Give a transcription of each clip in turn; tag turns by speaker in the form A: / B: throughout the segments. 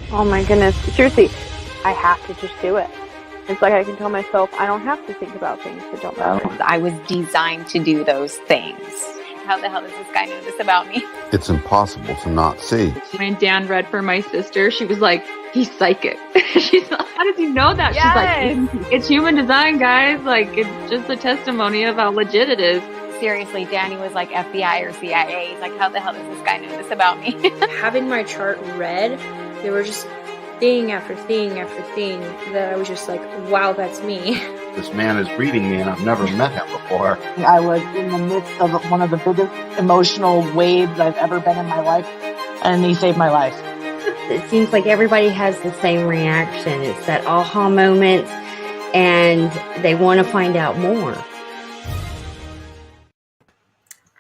A: Oh my goodness. Seriously, I have to just do it. It's like I can tell myself I don't have to think about things that don't matter.
B: I was designed to do those things. How the hell does this guy know this about me?
C: It's impossible to not see.
D: When Dan read for my sister, she was like, he's psychic. She's like, how does he know that?
B: Yes.
D: She's like, it's human design, guys. Like, it's just a testimony of how legit it is.
B: Seriously, Danny was like FBI or CIA. He's like, how the hell does this guy know this about me?
E: Having my chart read, there were just thing after thing after thing that I was just like, wow, that's me.
C: This man is reading me and I've never met him before.
F: I was in the midst of one of the biggest emotional waves I've ever been in my life, and he saved my life.
G: It seems like everybody has the same reaction. It's that aha moment, and they want to find out more.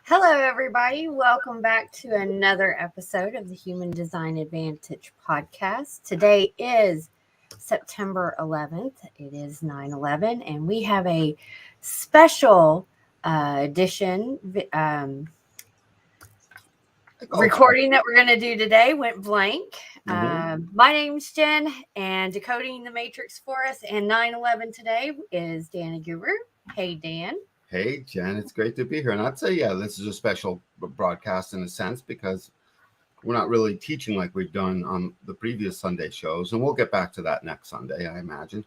G: Hello, everybody. Welcome back to another episode of the Human Design Advantage podcast. Today is September 11th. It is 9/11, and we have a special edition recording that we're going to do today. Went blank. My name's Jen, and decoding the matrix for us and 9/11 today is Dan Guru. Hey, Dan.
C: Hey, Jen, it's great to be here. And I'd say, yeah, this is a special broadcast in a sense because we're not really teaching like we've done on the previous Sunday shows. And we'll get back to that next Sunday, I imagine.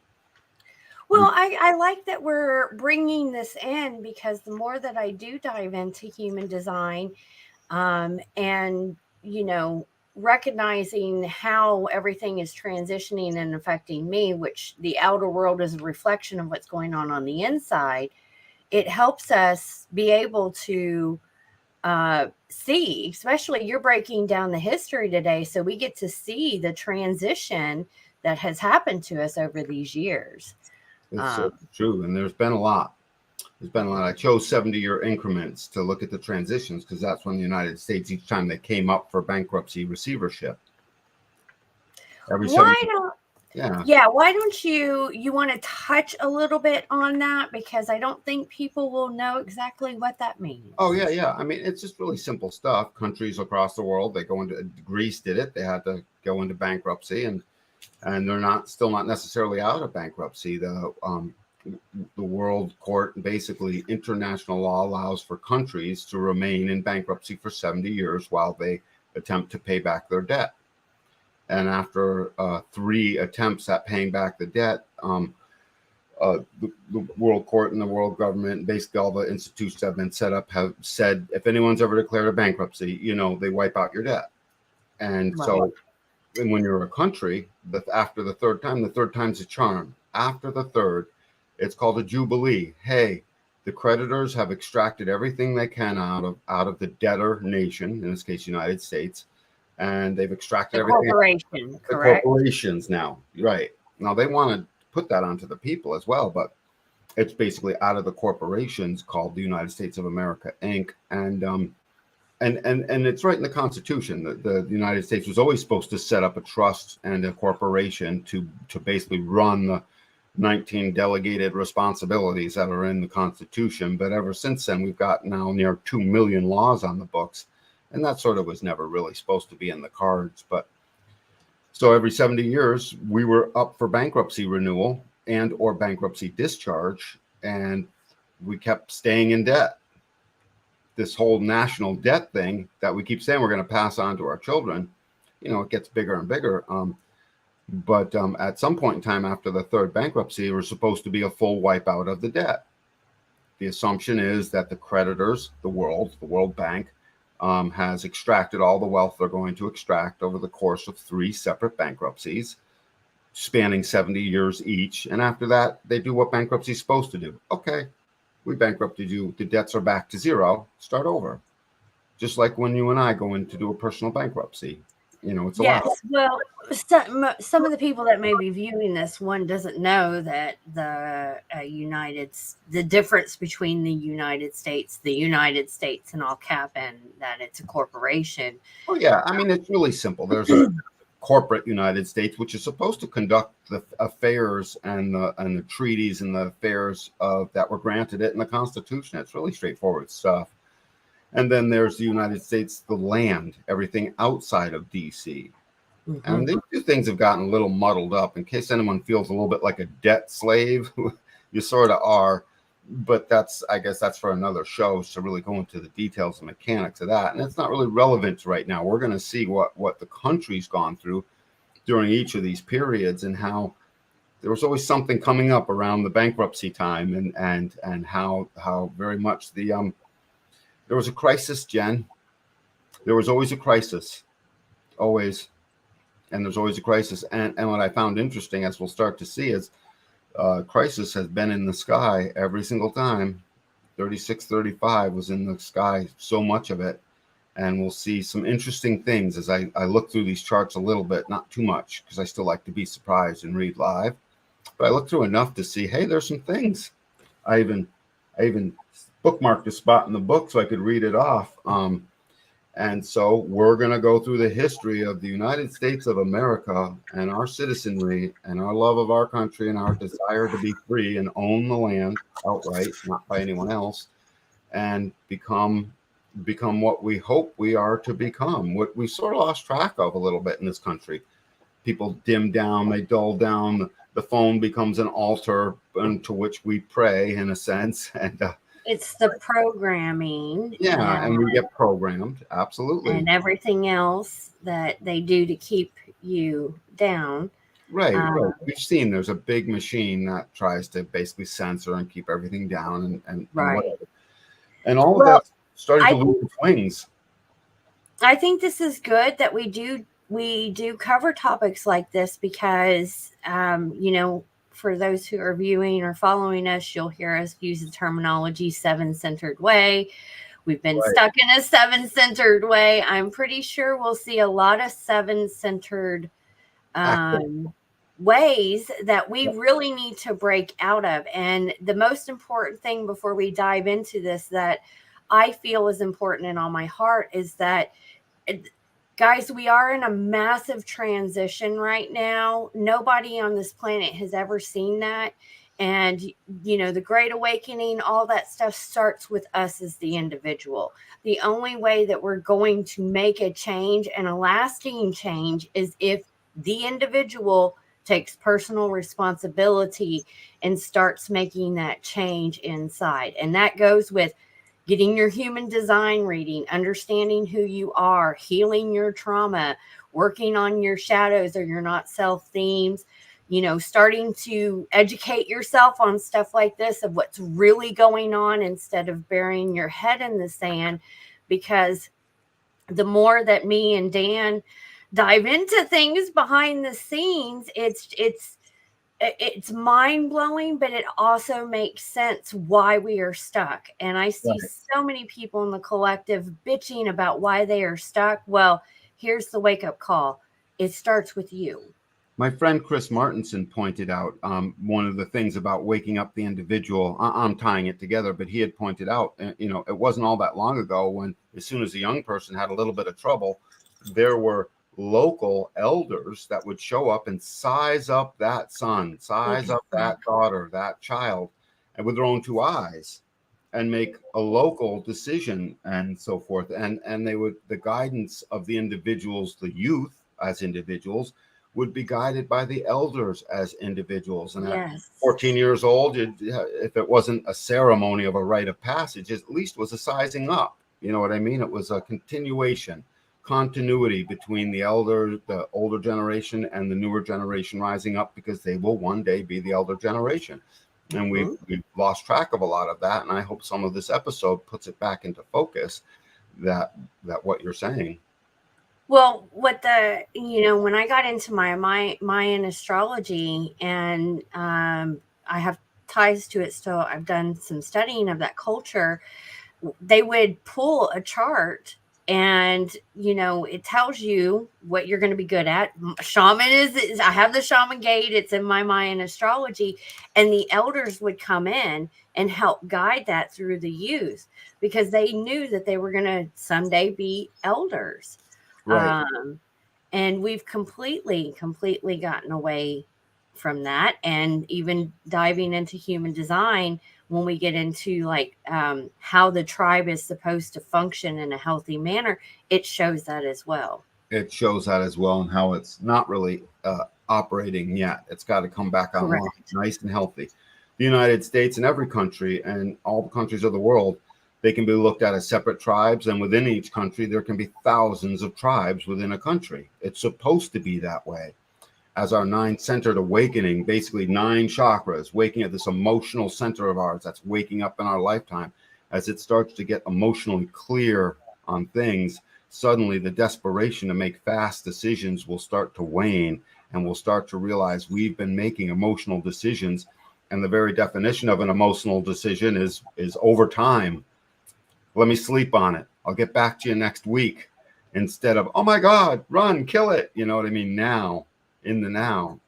G: Well, I like that we're bringing this in because the more that I do dive into human design and, you know, recognizing how everything is transitioning and affecting me, which the outer world is a reflection of what's going on the inside, it helps us be able to see, especially you're breaking down the history today. So we get to see the transition that has happened to us over these years.
C: It's so true. And there's been a lot. I chose 70-year increments to look at the transitions because that's when the United States, each time they came up for bankruptcy receivership.
G: Why don't you want to touch a little bit on that, because I don't think people will know exactly what that means.
C: Oh, yeah. I mean, it's just really simple stuff. Countries across the world, they go into, Greece did it. They had to go into bankruptcy and they're still not necessarily out of bankruptcy. The world court, basically international law, allows for countries to remain in bankruptcy for 70 years while they attempt to pay back their debt. And after 3 attempts at paying back the debt, the world court and the world government, basically all the institutions that have been set up, have said, if anyone's ever declared a bankruptcy, they wipe out your debt. And so when you're a country, after the third time's a charm. After the third, it's called a jubilee. Hey, the creditors have extracted everything they can out of the debtor nation, in this case, United States. And they've extracted everything.
G: Corporation, correct?
C: Corporations now, right. Now, they want to put that onto the people as well, but it's basically out of the corporations called the United States of America, Inc. And it's right in the Constitution. The United States was always supposed to set up a trust and a corporation to basically run the 19 delegated responsibilities that are in the Constitution. But ever since then, we've got now near 2 million laws on the books. And that sort of was never really supposed to be in the cards. But so every 70 years, we were up for bankruptcy renewal and or bankruptcy discharge. And we kept staying in debt. This whole national debt thing that we keep saying we're going to pass on to our children, it gets bigger and bigger. But at some point in time after the third bankruptcy, there was supposed to be a full wipeout of the debt. The assumption is that the creditors, the World Bank, has extracted all the wealth they're going to extract over the course of 3 separate bankruptcies, spanning 70 years each. And after that, they do what bankruptcy is supposed to do. Okay, we bankrupted you. The debts are back to zero. Start over. Just like when you and I go in to do a personal bankruptcy. It's a lot.
G: Well, some of the people that may be viewing this, one doesn't know that the difference between the United States in all cap, and that it's a corporation.
C: Oh yeah, I mean, it's really simple. There's a corporate United States, which is supposed to conduct the affairs and the treaties and the affairs that were granted it in the Constitution. It's really straightforward stuff. And then there's the United States, the land, everything outside of DC. And these two things have gotten a little muddled up. In case anyone feels a little bit like a debt slave, you sort of are. But I guess that's for another show to really go into the details and mechanics of that. And it's not really relevant right now. We're going to see what the country's gone through during each of these periods, and how there was always something coming up around the bankruptcy time, and how very much there was a crisis, Jen. There was always a crisis. Always. And there's always a crisis. And what I found interesting, as we'll start to see, is crisis has been in the sky every single time. 3635 was in the sky, so much of it. And we'll see some interesting things as I look through these charts a little bit, not too much, because I still like to be surprised and read live. But I looked through enough to see, hey, there's some things. I even bookmarked a spot in the book so I could read it off. And so we're going to go through the history of the United States of America and our citizenry and our love of our country and our desire to be free and own the land outright, not by anyone else, and become what we hope we are to become, what we sort of lost track of a little bit in this country. People dim down, they dull down, the phone becomes an altar into which we pray, in a sense. And
G: it's the programming.
C: Yeah, and we get programmed, absolutely.
G: And everything else that they do to keep you down.
C: Right. We've seen there's a big machine that tries to basically censor and keep everything down, and whatever. And all of that's starting to lose its wings.
G: I think this is good that we do cover topics like this, because for those who are viewing or following us, you'll hear us use the terminology 7-centered way. We've been stuck in a 7-centered way. I'm pretty sure we'll see a lot of 7-centered ways that we really need to break out of. And the most important thing before we dive into this that I feel is important and on my heart is that, guys, we are in a massive transition right now. Nobody on this planet has ever seen that. And, the Great Awakening, all that stuff starts with us as the individual. The only way that we're going to make a change, and a lasting change, is if the individual takes personal responsibility and starts making that change inside. And that goes with getting your human design reading, understanding who you are, healing your trauma, working on your shadows or your not self themes, starting to educate yourself on stuff like this, of what's really going on, instead of burying your head in the sand. Because the more that me and Dan dive into things behind the scenes, it's mind-blowing, but it also makes sense why we are stuck. And I see so many people in the collective bitching about why they are stuck. Well, here's the wake-up call. It starts with you.
C: My friend Chris Martinson pointed out one of the things about waking up the individual. I'm tying it together, but he had pointed out, it wasn't all that long ago when, as soon as a young person had a little bit of trouble, there were local elders that would show up and size up that son, size up that daughter, that child, and with their own 2 eyes, and make a local decision and so forth. And they would, the guidance of the individuals, the youth as individuals, would be guided by the elders as individuals. And at 14 years old, if it wasn't a ceremony of a rite of passage, it at least was a sizing up. You know what I mean? It was a continuity between the older generation and the newer generation rising up, because they will one day be the elder generation. And we've lost track of a lot of that. And I hope some of this episode puts it back into focus, that what you're saying.
G: Well, when I got into my Mayan astrology, and I have ties to it still, I've done some studying of that culture. They would pull a chart, and it tells you what you're going to be good at. Shaman is I have the shaman gate. It's in my Mayan astrology, and the elders would come in and help guide that through the youth, because they knew that they were going to someday be elders.
C: Right.
G: And we've completely gotten away from that. And even diving into human design, when we get into how the tribe is supposed to function in a healthy manner, it shows that as well.
C: it shows that as well, and how it's not really operating yet. It's got to come back online, nice and healthy. The United States and every country and all the countries of the world, they can be looked at as separate tribes, and within each country, there can be thousands of tribes within a country. It's supposed to be that way. As our 9-centered awakening, basically 9 chakras, waking at this emotional center of ours that's waking up in our lifetime, as it starts to get emotionally clear on things, suddenly the desperation to make fast decisions will start to wane, and we'll start to realize we've been making emotional decisions. And the very definition of an emotional decision is over time. Let me sleep on it. I'll get back to you next week, instead of, oh my God, run, kill it. You know what I mean? Now, in the now.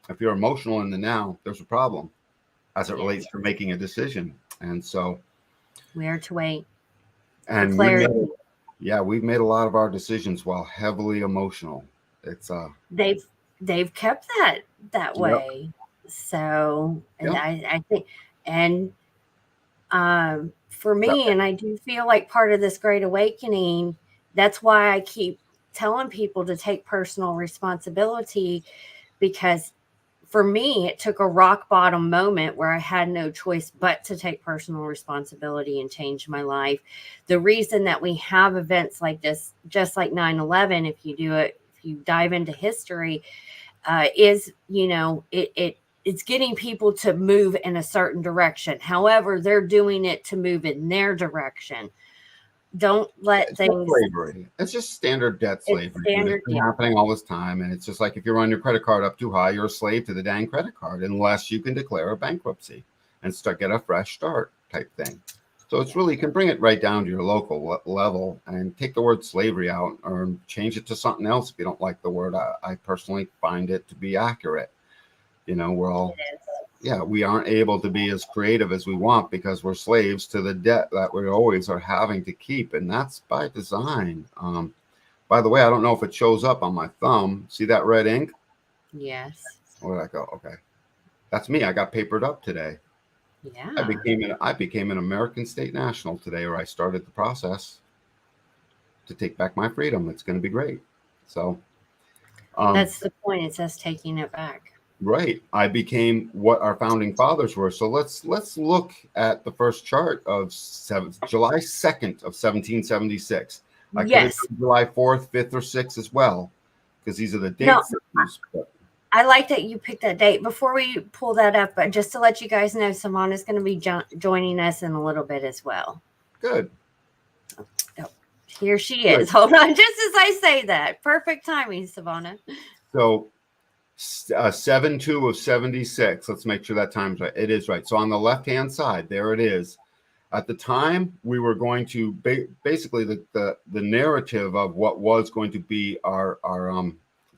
C: If you're emotional in the now, there's a problem as it relates to making a decision. And so
G: we are to wait.
C: And we've made a lot of our decisions while heavily emotional. It's
G: they've kept that way. So I think, and for me, and I do feel like part of this great awakening, that's why I keep telling people to take personal responsibility, because for me, it took a rock bottom moment where I had no choice but to take personal responsibility and change my life. The reason that we have events like this, just like 9/11, if you dive into history, is, it's getting people to move in a certain direction. However, they're doing it to move in their direction. Don't let things.
C: Slavery. It's just standard debt slavery. It's been happening all this time, and it's just like if you run your credit card up too high, you're a slave to the dang credit card, unless you can declare a bankruptcy and get a fresh start type thing. So it's really, you can bring it right down to your local level and take the word slavery out, or change it to something else if you don't like the word. I personally find it to be accurate. We're all, we aren't able to be as creative as we want because we're slaves to the debt that we always are having to keep. And that's by design. By the way, I don't know if it shows up on my thumb. See that red ink?
G: Yes.
C: Where'd I go? Okay. That's me. I got papered up today.
G: Yeah.
C: I became an American state national today, or I started the process to take back my freedom. It's going to be great. So
G: that's the point. It's us taking it back.
C: Right. I became what our founding fathers were. So let's look at the first chart of July 2nd of 1776. I could have done July 4th, 5th, or 6th as well, because these are the dates.
G: I like that you picked that date. Before we pull that up, but just to let you guys know, Simone is going to be joining us in a little bit as well.
C: Good.
G: Oh, here she is. Good. Hold on, just as I say that. Perfect timing, Savannah.
C: So 7/2 of 76. Let's make sure that time's right. It is right. So on the left-hand side, there it is. At the time, we were going to basically the narrative of what was going to be our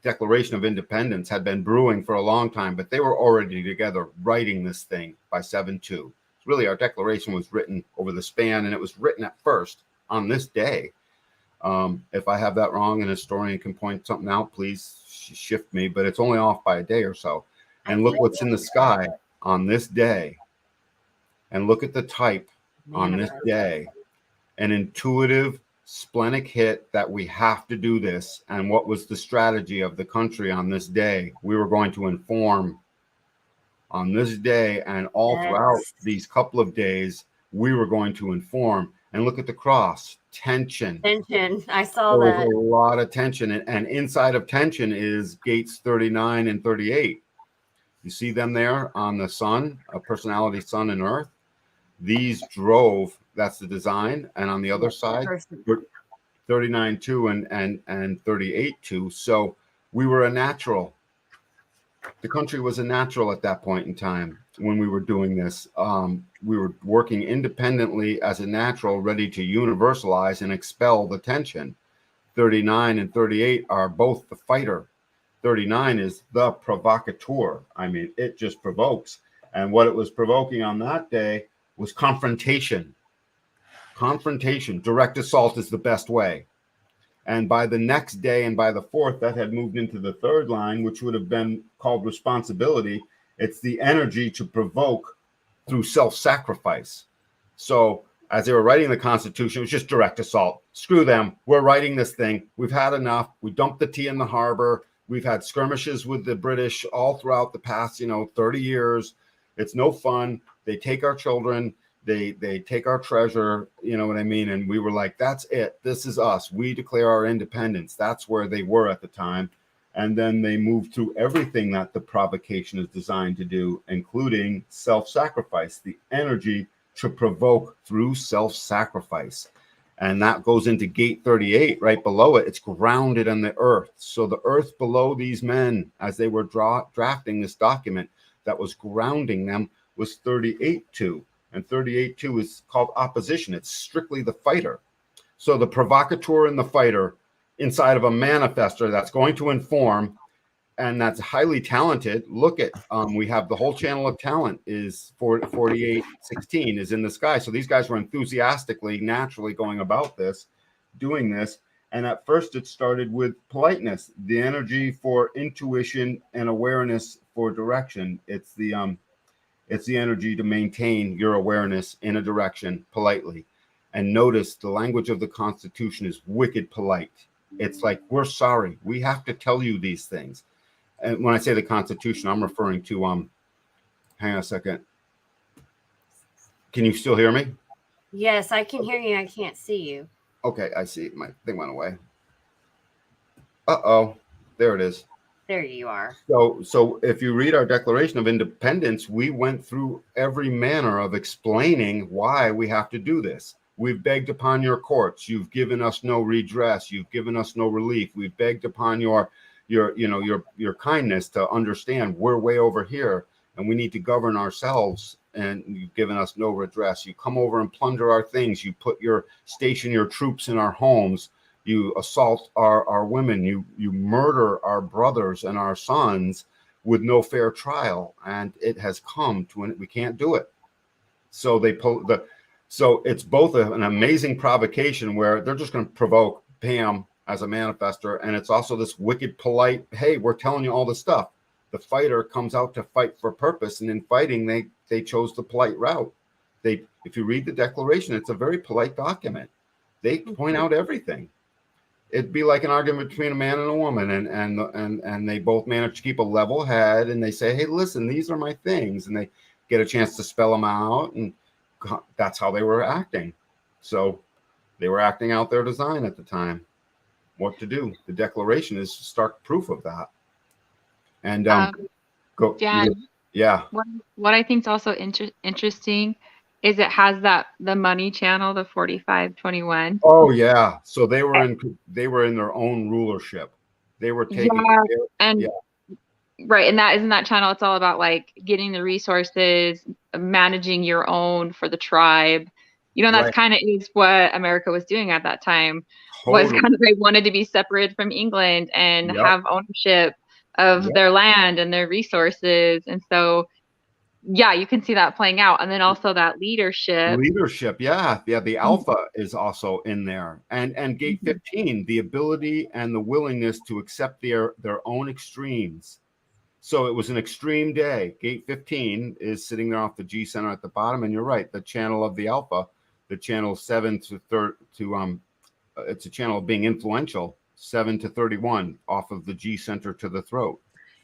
C: Declaration of Independence had been brewing for a long time, but they were already together writing this thing by 7/2. Really, our declaration was written over the span, and it was written at first on this day. If I have that wrong, an historian can point something out, please shift me, but it's only off by a day or so. And look what's in the sky on this day. And look at the type on this day. An intuitive, splenic hit that we have to do this. And what was the strategy of the country on this day? We were going to inform on this day, and all throughout these couple of days, we were going to inform. And look at the cross. Tension.
G: I saw that.
C: There's a lot of tension. And inside of tension is gates 39 and 38. You see them there on the sun, a personality sun and earth. These drove, that's the design. And on the other side, 39-2 and 38-2. So we were a natural. The country was a natural at that point in time when we were doing this. We were working independently as a natural, ready to universalize and expel the tension. 39 and 38 are both the fighter. 39 is the provocateur. I mean, it just provokes. And what it was provoking on that day was confrontation. Confrontation. Direct assault is the best way. And by the next day and by the fourth, that had moved into the third line, which would have been called responsibility. It's the energy to provoke through self-sacrifice. So as they were writing the Constitution, it was just direct assault. Screw them. We're writing this thing. We've had enough. We dumped the tea in the harbor. We've had skirmishes with the British all throughout the past, 30 years. It's no fun. They take our children. They take our treasure. You know what I mean? And we were like, that's it. This is us. We declare our independence. That's where they were at the time. And then they moved through everything that the provocation is designed to do, including self-sacrifice, the energy to provoke through self-sacrifice. And that goes into gate 38 right below it. It's grounded in the earth. So the earth below these men, as they were drafting this document that was grounding them, was 38.2. And 38.2 is called opposition. It's strictly the fighter. So the provocateur and the fighter inside of a manifester that's going to inform, and that's highly talented. Look at, we have the whole channel of talent is 4816 is in the sky. So these guys were enthusiastically, naturally going about this, doing this. And at first it started with politeness, the energy for intuition and awareness for direction. It's the energy to maintain your awareness in a direction politely. And notice the language of the Constitution is wicked polite. It's like, we're sorry. We have to tell you these things. And when I say the Constitution, I'm referring to, hang on a second. Can you still hear me?
G: Yes, I can hear you. I can't see you.
C: Okay, I see. My thing went away. Uh-oh, there it is.
G: There you are.
C: So if you read our Declaration of Independence, we went through every manner of explaining why we have to do this. We've begged upon your courts. You've given us no redress. You've given us no relief. We've begged upon your kindness to understand we're way over here and we need to govern ourselves, and you've given us no redress. You come over and plunder our things. You station your troops in our homes. You assault our women. You murder our brothers and our sons with no fair trial. And it has come to we can't do it. So so it's both an amazing provocation where they're just going to provoke Pam as a manifester, and it's also this wicked polite, hey, we're telling you all this stuff. The fighter comes out to fight for purpose, and in fighting, they chose the polite route. If you read the Declaration, it's a very polite document. They point out everything. It'd be like an argument between a man and a woman, and they both manage to keep a level head, and they say, hey, listen, these are my things, and they get a chance to spell them out, and that's how they were acting. So they were acting out their design at the time. What to do? The Declaration is stark proof of that. And go,
D: Dan,
C: yeah.
D: What I think is also interesting is it has the money channel, the 4521.
C: Oh yeah. So they were in their own rulership. They were taking
D: right, and that isn't that channel. It's all about like getting the resources, managing your own for the tribe. That's kind of is what America was doing at that time. Totally. Was kind of they wanted to be separated from England and have ownership of their land and their resources. And so, yeah, you can see that playing out. And then also that leadership.
C: Yeah. The alpha is also in there. And gate 15, the ability and the willingness to accept their own extremes. So it was an extreme day. Gate 15 is sitting there off the G center at the bottom. And you're right, the channel of the alpha, the channel 7 to it's a channel of being influential, 7 to 31 off of the G center to the throat.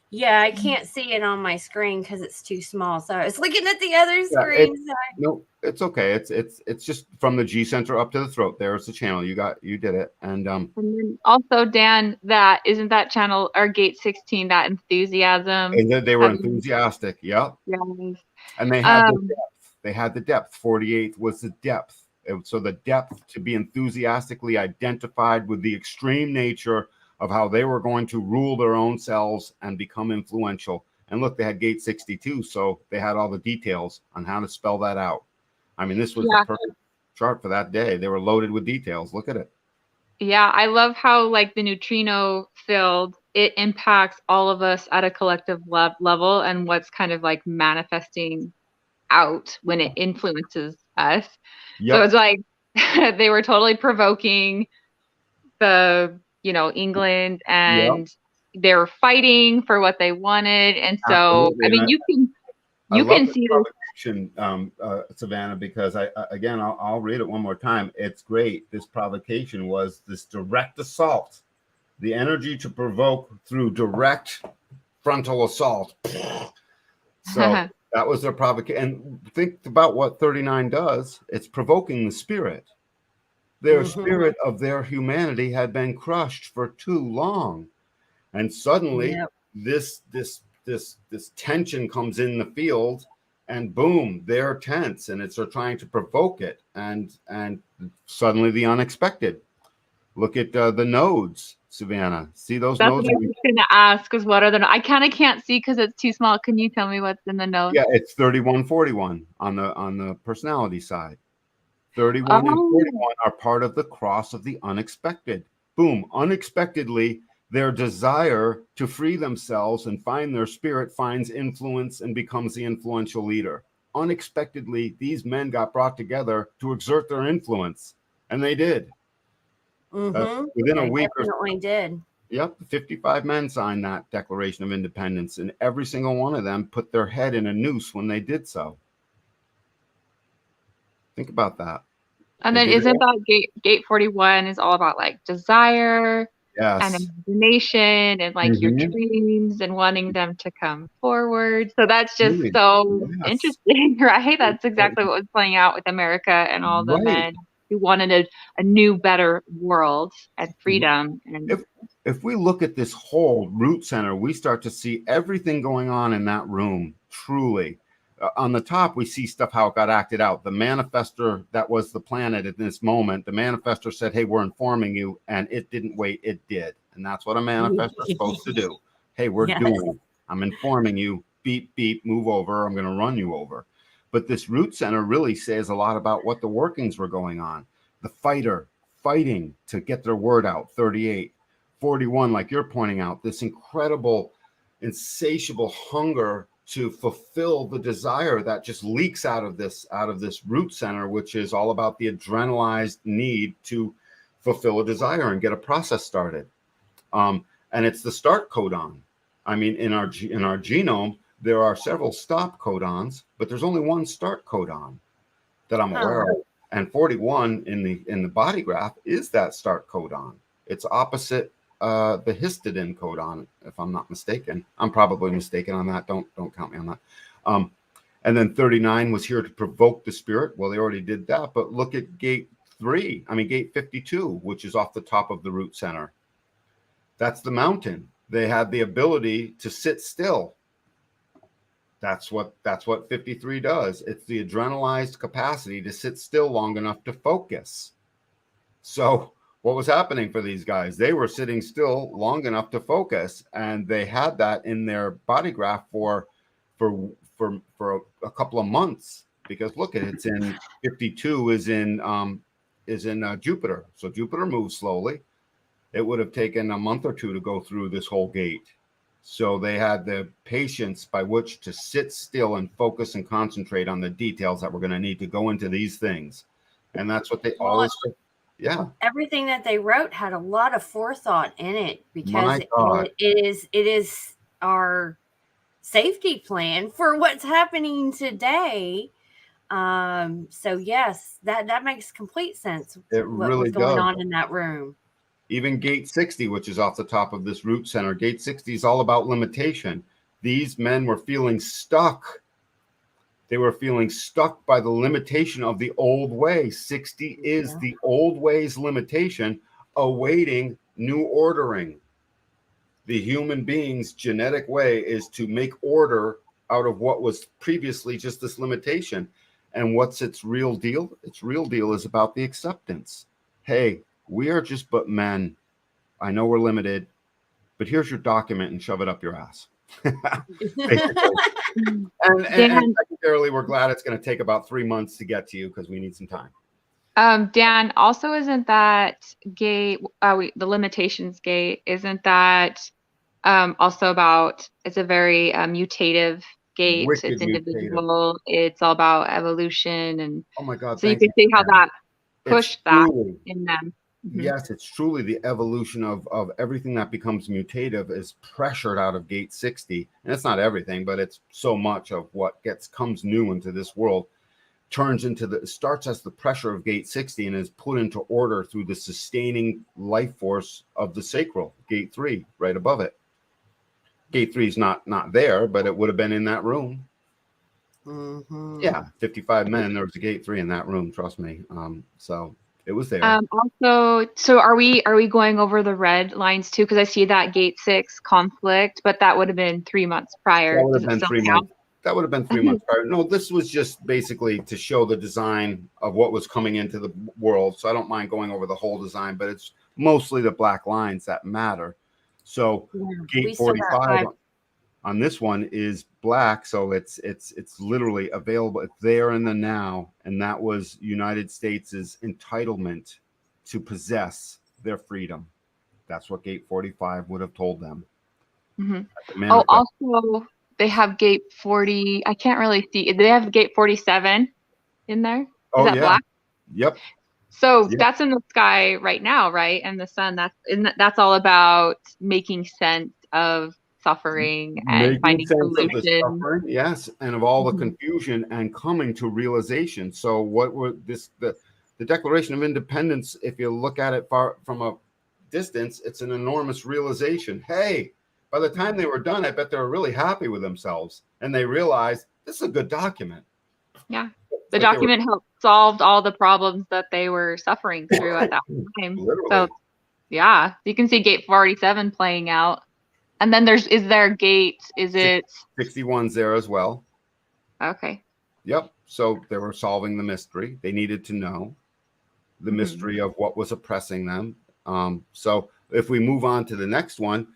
G: Yeah, I can't see it on my screen because it's too small. So I was looking at the other screen.
C: No, it's okay. It's just from the G center up to the throat. There's the channel. You did it. And
D: then also, Dan, that isn't that channel or gate 16, that enthusiasm.
C: And they were enthusiastic. Yep.
D: Yeah.
C: And they had the depth. They had the depth. 48 was the depth. So the depth to be enthusiastically identified with the extreme nature of how they were going to rule their own selves and become influential. And look, they had gate 62, so they had all the details on how to spell that out. I mean, this was the perfect chart for that day. They were loaded with details. Look at it.
D: Yeah, I love how like the neutrino field, it impacts all of us at a collective level and what's kind of like manifesting out when it influences us. So it's like they were totally provoking the England, and they were fighting for what they wanted. And so, absolutely. I mean, you can see this.
C: provocation, Savannah, because I'll read it one more time. It's great. This provocation was this direct assault, the energy to provoke through direct frontal assault. So that was their provocation. And think about what 39 does. It's provoking the spirit. Their spirit of their humanity had been crushed for too long. And suddenly this tension comes in the field, and boom, they're tense, and they're trying to provoke it, and suddenly the unexpected. Look at the nodes, Savannah. See those
D: That's
C: nodes?
D: what I was going to ask, is what are the, I kind of can't see because it's too small. Can you tell me what's in the nodes?
C: Yeah, it's 3141 on the personality side. 31 and 41 are part of the cross of the unexpected. Boom, unexpectedly, their desire to free themselves and find their spirit finds influence and becomes the influential leader. Unexpectedly, these men got brought together to exert their influence, and they did. Within a week,
G: definitely did.
C: Yep, 55 men signed that Declaration of Independence, and every single one of them put their head in a noose when they did so. Think about that.
D: And then isn't that gate 41 is all about like desire and imagination and like your dreams and wanting them to come forward. So that's just so interesting, right? That's exactly what was playing out with America and all the men who wanted a new, better world and freedom. And
C: if we look at this whole root center, we start to see everything going on in that room, truly. On the top, we see stuff, how it got acted out. The manifestor that was the planet at this moment, the manifestor said, hey, we're informing you. And it didn't wait. It did. And that's what a manifestor is supposed to do. Hey, we're doing. I'm informing you. Beep, beep, move over. I'm going to run you over. But this root center really says a lot about what the workings were going on. The fighter fighting to get their word out, 38. 41, like you're pointing out, this incredible, insatiable hunger to fulfill the desire that just leaks out of this root center, which is all about the adrenalized need to fulfill a desire and get a process started. And it's the start codon. I mean, in our genome, there are several stop codons, but there's only one start codon that I'm aware of. And 41 in the body graph is that start codon. It's opposite the histidine codon, if I'm not mistaken. I'm probably mistaken on that. Don't count me on that. And then 39 was here to provoke the spirit. Well, they already did that. But look at gate 52, which is off the top of the root center. That's the mountain. They had the ability to sit still. That's what 53 does. It's the adrenalized capacity to sit still long enough to focus. So what was happening for these guys? They were sitting still long enough to focus, and they had that in their body graph for a couple of months. Because look, it's in 52 is in Jupiter. So Jupiter moves slowly. It would have taken a month or two to go through this whole gate. So they had the patience by which to sit still and focus and concentrate on the details that we're going to need to go into these things. And that's what they always do. Yeah.
G: Everything that they wrote had a lot of forethought in it, because it is our safety plan for what's happening today. So yes, that makes complete sense.
C: It really
G: does. Going on in that room.
C: Even gate 60, which is off the top of this root center, gate 60 is all about limitation. These men were feeling stuck. They were feeling stuck by the limitation of the old way. 60 is the old way's limitation, awaiting new ordering. The human being's genetic way is to make order out of what was previously just this limitation. And what's its real deal? Its real deal is about the acceptance. Hey, we are just but men. I know we're limited, but here's your document and shove it up your ass. and secondarily, we're glad it's going to take about 3 months to get to you because we need some time.
D: Dan, also isn't that gate, the limitations gate, isn't that also about, it's a very mutative gate.
C: Wicked
D: it's individual. Mutative. It's all about evolution. And
C: oh my God.
D: So you can see how that pushed that in them.
C: yes, it's truly the evolution of everything that becomes mutative is pressured out of gate 60. And it's not everything, but it's so much of what comes new into this world starts as the pressure of gate 60 and is put into order through the sustaining life force of the sacral, gate 3, right above it. Gate 3 is not there, but it would have been in that room. Yeah, 55 men. There was a gate 3 in that room. Trust me. So it was there.
D: Also, so are we going over the red lines too? Because I see that gate 6 conflict, but that would have been 3 months prior.
C: That would have been 3 months. That would have been 3 months prior. No, this was just basically to show the design of what was coming into the world. So I don't mind going over the whole design, but it's mostly the black lines that matter. So gate 45 on this one is black, so it's literally available. It's there in the now, and that was United States' entitlement to possess their freedom. That's what gate 45 would have told them.
D: Oh, also they have gate 40. I can't really see. They have gate 47 in there. Is that black?
C: Yep.
D: So that's in the sky right now, right? And the sun. That's all about making sense of suffering and finding solutions.
C: Yes, and of all the confusion and coming to realization. So what were the Declaration of Independence, if you look at it far from a distance, it's an enormous realization. Hey, by the time they were done, I bet they were really happy with themselves, and they realized this is a good document.
D: Yeah, the document helped solve all the problems that they were suffering through at that time.
C: Literally.
D: So yeah, you can see gate 47 playing out. And then is there gate, is it
C: 61's there as well?
D: Okay.
C: Yep. So they were solving the mystery. They needed to know the mystery of what was oppressing them. So if we move on to the next one,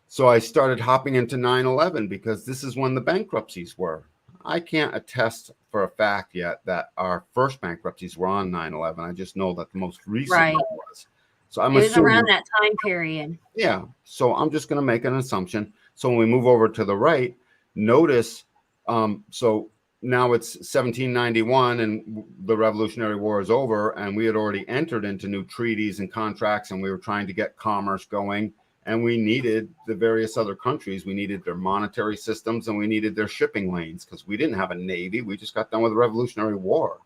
C: so I started hopping into 9/11 because this is when the bankruptcies were. I can't attest for a fact yet that our first bankruptcies were on 9/11. I just know that the most recent one was. So it
G: was around that time period.
C: Yeah. So I'm just going to make an assumption. So when we move over to the right, notice, so now it's 1791 and the Revolutionary War is over, and we had already entered into new treaties and contracts, and we were trying to get commerce going, and we needed the various other countries. We needed their monetary systems, and we needed their shipping lanes because we didn't have a navy. We just got done with the Revolutionary War,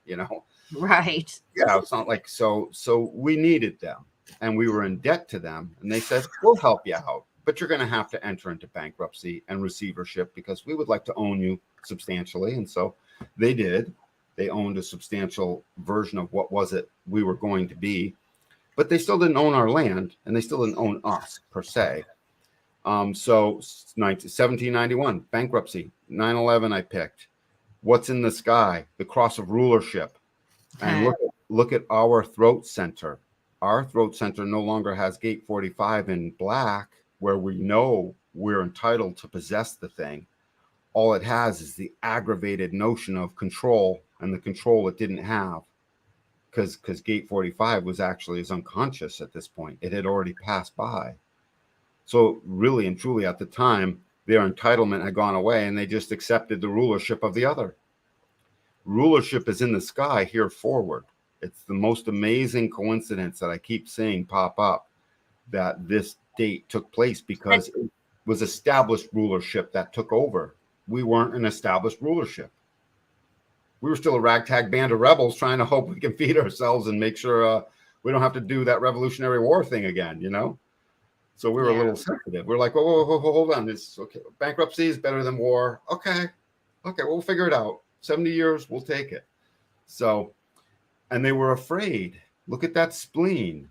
G: Right.
C: Yeah. It's not like, so we needed them. And we were in debt to them, and they said, we'll help you out, but you're going to have to enter into bankruptcy and receivership because we would like to own you substantially. And so they did. They owned a substantial version of what was it we were going to be, but they still didn't own our land, and they still didn't own us per se. So 1791, bankruptcy. 9/11 I picked. What's in the sky? The cross of rulership. And look at our throat center. Our throat center no longer has gate 45 in black, where we know we're entitled to possess the thing. All it has is the aggravated notion of control, and the control it didn't have, because gate 45 was actually unconscious at this point. It had already passed by. So really and truly at the time, their entitlement had gone away, and they just accepted the rulership of the other. Rulership is in the sky here forward. It's the most amazing coincidence that I keep seeing pop up, that this date took place because it was established rulership that took over. We weren't an established rulership. We were still a ragtag band of rebels trying to hope we can feed ourselves and make sure we don't have to do that Revolutionary War thing again, So we were a little sensitive. We're like, whoa, hold on. This okay. Bankruptcy is better than war. Okay, we'll figure it out. 70 years, we'll take it. So. And they were afraid. Look at that spleen.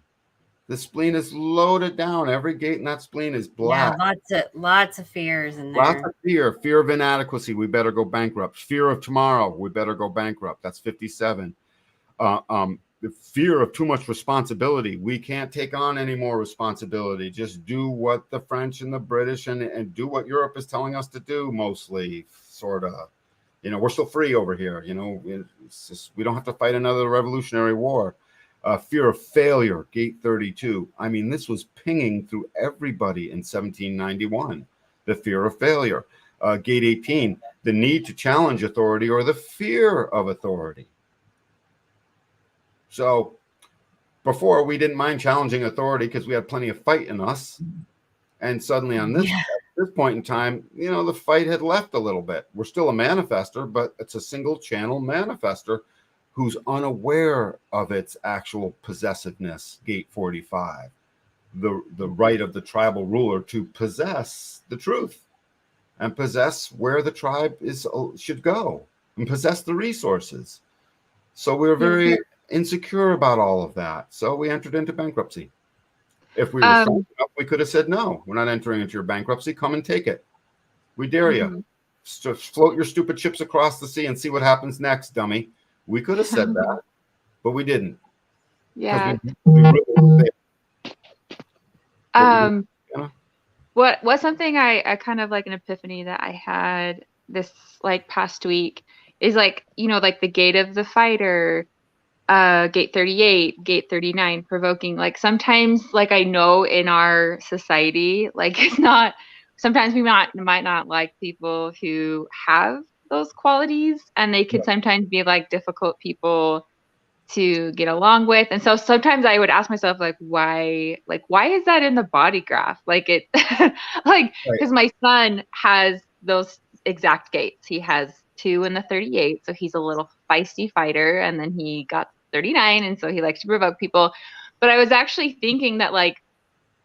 C: The spleen is loaded down. Every gate in that spleen is black.
G: Yeah, lots of fears in there.
C: Lots of fear of inadequacy. We better go bankrupt. Fear of tomorrow. We better go bankrupt. That's 57. The fear of too much responsibility. We can't take on any more responsibility. Just do what the French and the British and do what Europe is telling us to do, mostly, sort of. We're still free over here. It's just, we don't have to fight another Revolutionary War. Fear of failure, gate 32. I mean, this was pinging through everybody in 1791. The fear of failure. Gate 18, the need to challenge authority or the fear of authority. So before we didn't mind challenging authority because we had plenty of fight in us. And suddenly on this, at this point in time, you know, the fight had left a little bit. We're still a manifester, but it's a single channel manifester who's unaware of its actual possessiveness, gate 45, the right of the tribal ruler to possess the truth and possess where the tribe should go and possess the resources. So we were very insecure about all of that. So we entered into bankruptcy. If we were strong enough, we could have said, no, we're not entering into your bankruptcy. Come and take it. We dare you. Float your stupid ships across the sea and see what happens next, dummy. We could have said that, but we didn't.
D: Yeah.
C: We really were there.
D: What's something I kind of like an epiphany that I had this like past week is like, you know, like the gate of the fighter, gate 38, gate 39, provoking. Like sometimes, like I know in our society, like it's not, sometimes we might not like people who have those qualities, and they can sometimes be like difficult people to get along with. And so sometimes I would ask myself, like, why is that in the body graph? Like it, like, because my son has those exact gates. He has 2 in the 38. So he's a little feisty fighter. And then he got 39. And so he likes to provoke people. But I was actually thinking that like,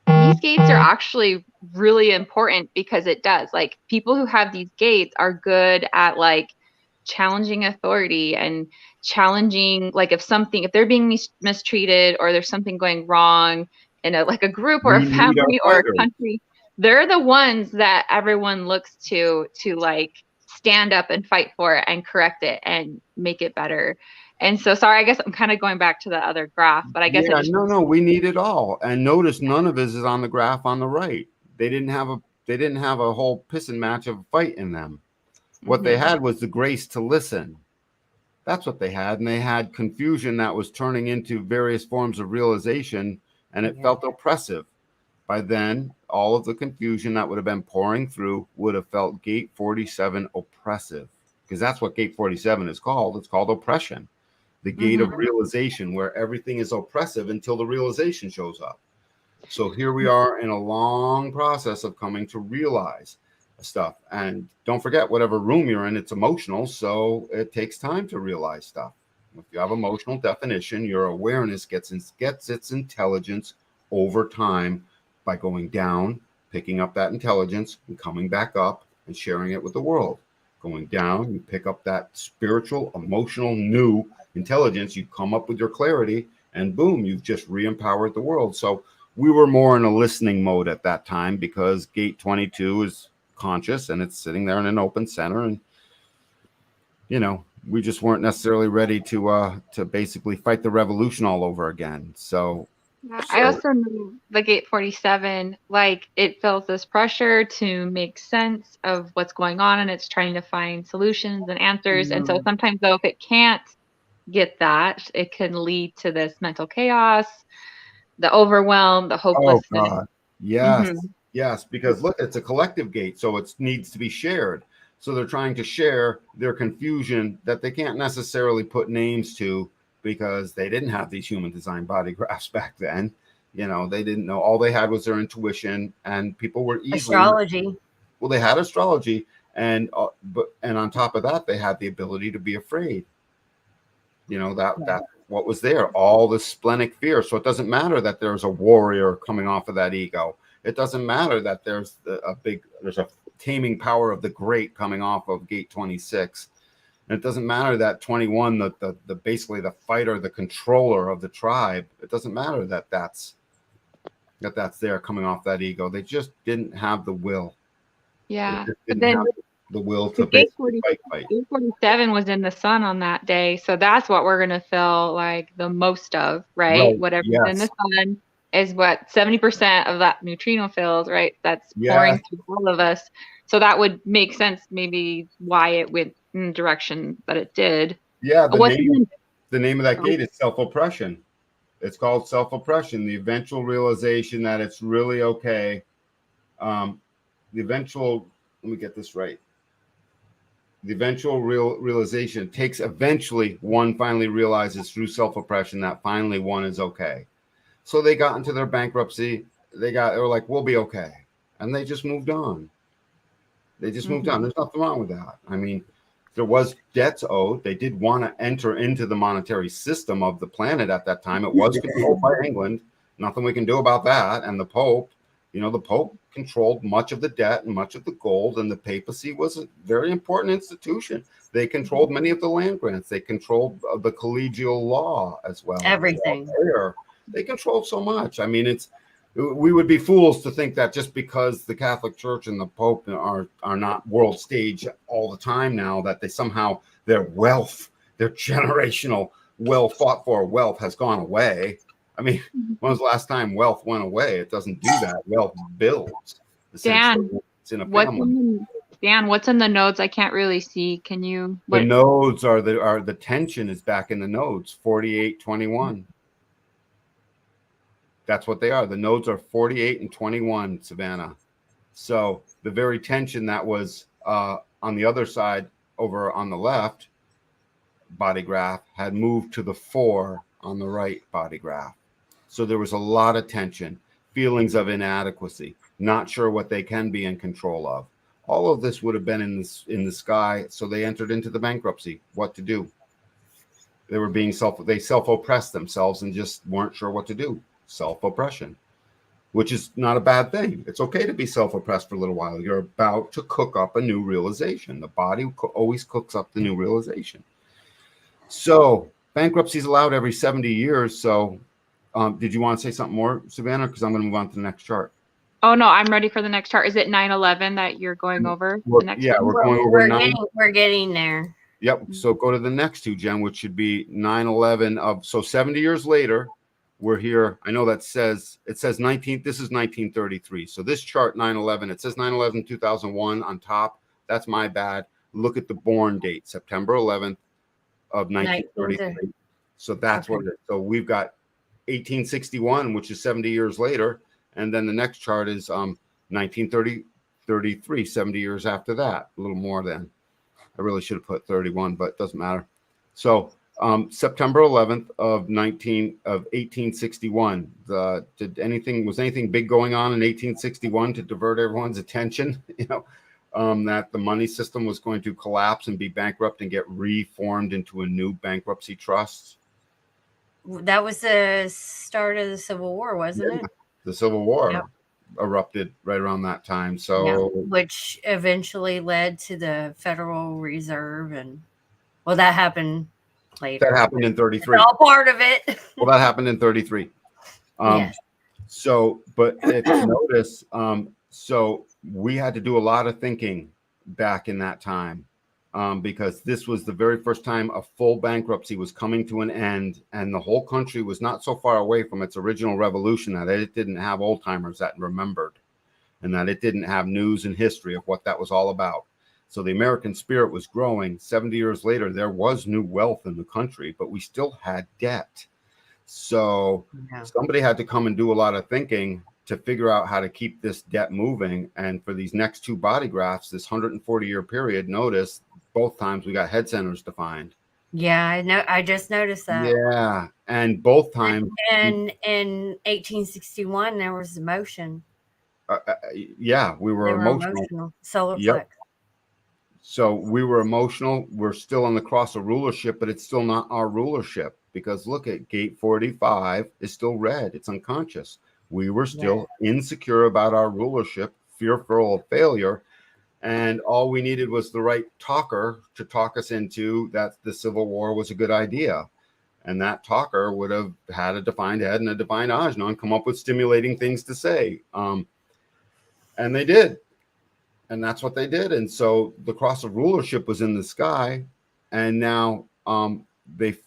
D: these gates are actually really important because it does, like, people who have these gates are good at like challenging authority and challenging, like if they're being mistreated or there's something going wrong in a group or a family or a country, they're the ones that everyone looks to like stand up and fight for it and correct it and make it better. And so, sorry, I guess I'm kind of going back to the other graph, but I guess
C: no, we need it all. And notice none of this is on the graph on the right. They didn't have a whole pissing match of a fight in them. What they had was the grace to listen. That's what they had. And they had confusion that was turning into various forms of realization, and it felt oppressive. By then, all of the confusion that would have been pouring through would have felt gate 47 oppressive, because that's what gate 47 is called. It's called oppression. The gate of realization, where everything is oppressive until the realization shows up. So here we are in a long process of coming to realize stuff. And don't forget, whatever room you're in, it's emotional. So it takes time to realize stuff. If you have emotional definition, your awareness gets its intelligence over time by going down, picking up that intelligence and coming back up and sharing it with the world. Going down, you pick up that spiritual, emotional, new intelligence, you come up with your clarity, and boom, you've just re-empowered the world. So we were more in a listening mode at that time, because gate 22 is conscious and it's sitting there in an open center, and you know, we just weren't necessarily ready to basically fight the revolution all over again. So
D: I also know the gate 47, like it feels this pressure to make sense of what's going on, and it's trying to find solutions and answers. And so sometimes though, if it can't get that, it can lead to this mental chaos, the overwhelm, the hopelessness.
C: Oh God. Yes. Yes, because look, it's a collective gate, so it needs to be shared. So they're trying to share their confusion that they can't necessarily put names to, because they didn't have these human design body graphs back then. You know, they didn't know. All they had was their intuition, and people were easily
G: astrology.
C: Well, they had astrology, and on top of that, they had the ability to be afraid. You know, that what was there, all the splenic fear. So it doesn't matter that there's a warrior coming off of that ego. It doesn't matter that there's a taming power of the great coming off of gate 26. And it doesn't matter that 21, the basically the fighter, the controller of the tribe. It doesn't matter that that's there coming off that ego. They just didn't have the will.
D: Yeah.
C: But then have the will to basically fight.
D: Gate 47 was in the sun on that day. So that's what we're going to feel like the most of, right? Whatever's in the sun is what 70% of that neutrino field, right? That's pouring through all of us. So that would make sense, maybe why it went in the direction that it did.
C: Yeah, the name of that gate is self-oppression. It's called self-oppression, the eventual realization that it's really okay. Let me get this right. The eventual realization takes eventually one finally realizes through self-oppression that finally one is okay. So they got into their bankruptcy. They were like, we'll be okay. And they just moved on. They just moved on. There's nothing wrong with that. I mean, there was debts owed. They did want to enter into the monetary system of the planet at that time. It was controlled by England. Nothing we can do about that. And the Pope, the Pope controlled much of the debt and much of the gold, and the papacy was a very important institution. They controlled many of the land grants. They controlled the collegial law as well.
G: Everything.
C: They controlled so much. I mean, we would be fools to think that just because the Catholic Church and the Pope are not world stage all the time now, that they somehow their wealth, their generational well fought for wealth has gone away. I mean, when was the last time wealth went away? It doesn't do that. Wealth builds.
D: Dan,
C: it's in a family.
D: What's in the nodes? I can't really see. Can you?
C: The nodes are the tension is back in the nodes, 48, 21. That's what they are. The nodes are 48 and 21, Savannah. So the very tension that was on the other side over on the left body graph had moved to the 4 on the right body graph. So there was a lot of tension, feelings of inadequacy, not sure what they can be in control of. All of this would have been in the sky. So they entered into the bankruptcy. What to do? They were being self-oppressed themselves and just weren't sure what to do. Self-oppression, which is not a bad thing. It's okay to be self-oppressed for a little while. You're about to cook up a new realization. The body always cooks up the new realization. So bankruptcy is allowed every 70 years. So did you want to say something more, Savannah? Because I'm going to move on to the next chart.
D: Oh, no, I'm ready for the next chart. Is it 9/11 that you're going over?
C: We're going over
G: we're getting there.
C: Yep. So go to the next two, Jen, which should be 9/11 so 70 years later. We're here. I know it says 19. This is 1933. So this chart 9/11. It says 9/11 2001 on top. That's my bad. Look at the born date, September 11th of 1933. So that's what it is. So we've got 1861, which is 70 years later, and then the next chart is 1933, 70 years after that. A little more than. I really should have put 31, but it doesn't matter. So September 11th of 1861. Was anything big going on in 1861 to divert everyone's attention? That the money system was going to collapse and be bankrupt and get reformed into a new bankruptcy trust.
G: That was the start of the Civil War, wasn't it?
C: The Civil War erupted right around that time. So,
G: which eventually led to the Federal Reserve, and that happened later.
C: That happened in 33.
G: It's all part of it.
C: Well, that happened in 33.
G: Yes.
C: So, but if you notice, so we had to do a lot of thinking back in that time because this was the very first time a full bankruptcy was coming to an end, and the whole country was not so far away from its original revolution that it didn't have old timers that remembered, and that it didn't have news and history of what that was all about. So the American spirit was growing. 70 years later, there was new wealth in the country, but we still had debt. So somebody had to come and do a lot of thinking to figure out how to keep this debt moving. And for these next two body graphs, this 140-year period, notice both times we got head centers defined.
G: Yeah, I know. I just noticed that.
C: Yeah, and both times.
G: And in 1861, there was emotion.
C: We were emotional.
G: Solar flex.
C: So we were emotional. We're still on the cross of rulership, but it's still not our rulership, because look at gate 45 is still red. It's unconscious. We were still insecure about our rulership, fearful of failure. And all we needed was the right talker to talk us into that the Civil War was a good idea. And that talker would have had a defined head and a defined ajna and come up with stimulating things to say. And they did. And that's what they did. And so the cross of rulership was in the sky. And now the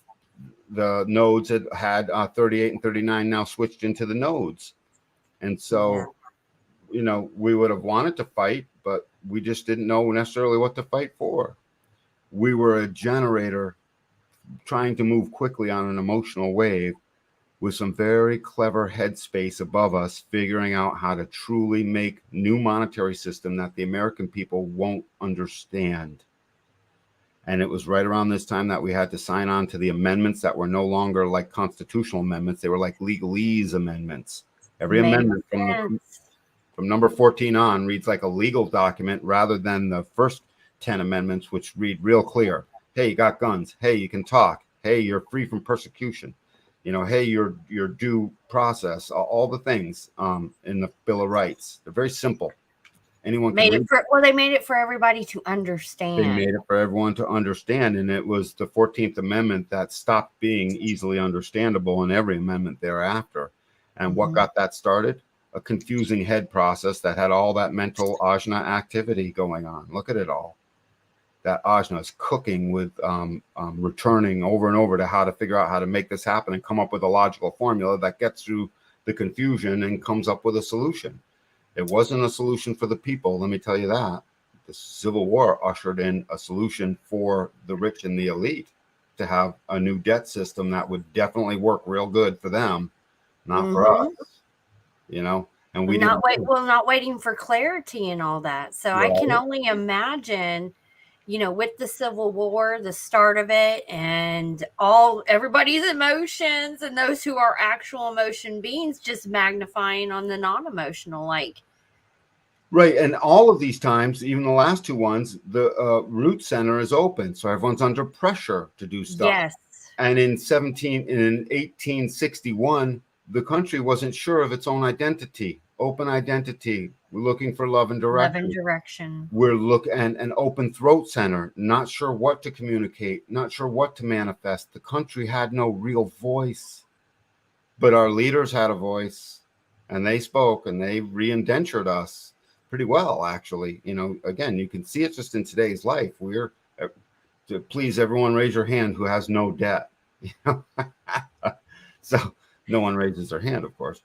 C: nodes had 38 and 39 now switched into the nodes. And so, we would have wanted to fight, but we just didn't know necessarily what to fight for. We were a generator trying to move quickly on an emotional wave with some very clever headspace above us, figuring out how to truly make new monetary system that the American people won't understand. And it was right around this time that we had to sign on to the amendments that were no longer like constitutional amendments. They were like legalese amendments. Every
G: Makes
C: amendment from number 14 on reads like a legal document rather than the first 10 amendments, which read real clear. Hey, you got guns. Hey, you can talk. Hey, you're free from persecution. You know, hey, your due process, all the things in the Bill of Rights. They're very simple. Anyone can read.
G: They made it for everybody to
C: They
G: understand.
C: made it for everyone to understand, and it was the 14th Amendment that stopped being easily understandable in every amendment thereafter. And what got that started? A confusing head process that had all that mental ajna activity going on. Look at it all. That ajna is cooking with returning over and over to how to figure out how to make this happen and come up with a logical formula that gets through the confusion and comes up with a solution. It wasn't a solution for the people, let me tell you that. The Civil War ushered in a solution for the rich and the elite to have a new debt system that would definitely work real good for them, not for us, you know. And we
G: not waiting for clarity and all that. So I can only imagine, you know, with the Civil War, the start of it, and everybody's emotions and those who are actual emotion beings just magnifying on the non-emotional, like.
C: Right. And all of these times, even the last two ones, the root center is open. So everyone's under pressure to do stuff.
G: Yes.
C: And in 1861, the country wasn't sure of its own identity, open identity. We're looking for love and direction.
G: Love and direction.
C: We're looking at an open throat center, not sure what to communicate, not sure what to manifest. The country had no real voice, but our leaders had a voice, and they spoke, and they re-indentured us pretty well, actually. You know, again, you can see it just in today's life. We're to please everyone, raise your hand who has no debt. You know? So no one raises their hand, of course.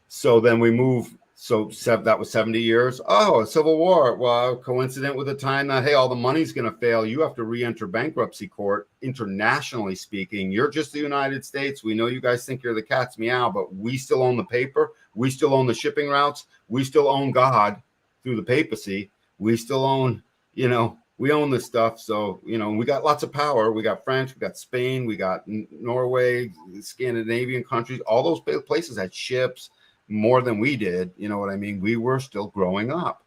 C: So then we move. So that was 70 years. Oh, a Civil War. Well, coincident with the time that, hey, all the money's going to fail. You have to re-enter bankruptcy court. Internationally speaking, you're just the United States. We know you guys think you're the cat's meow, but we still own the paper. We still own the shipping routes. We still own God through the papacy. We still own, you know, we own this stuff. So, you know, we got lots of power. We got French, we got Spain, we got Norway, Scandinavian countries. All those places had ships. More than we did, you know what I mean? We were still growing up,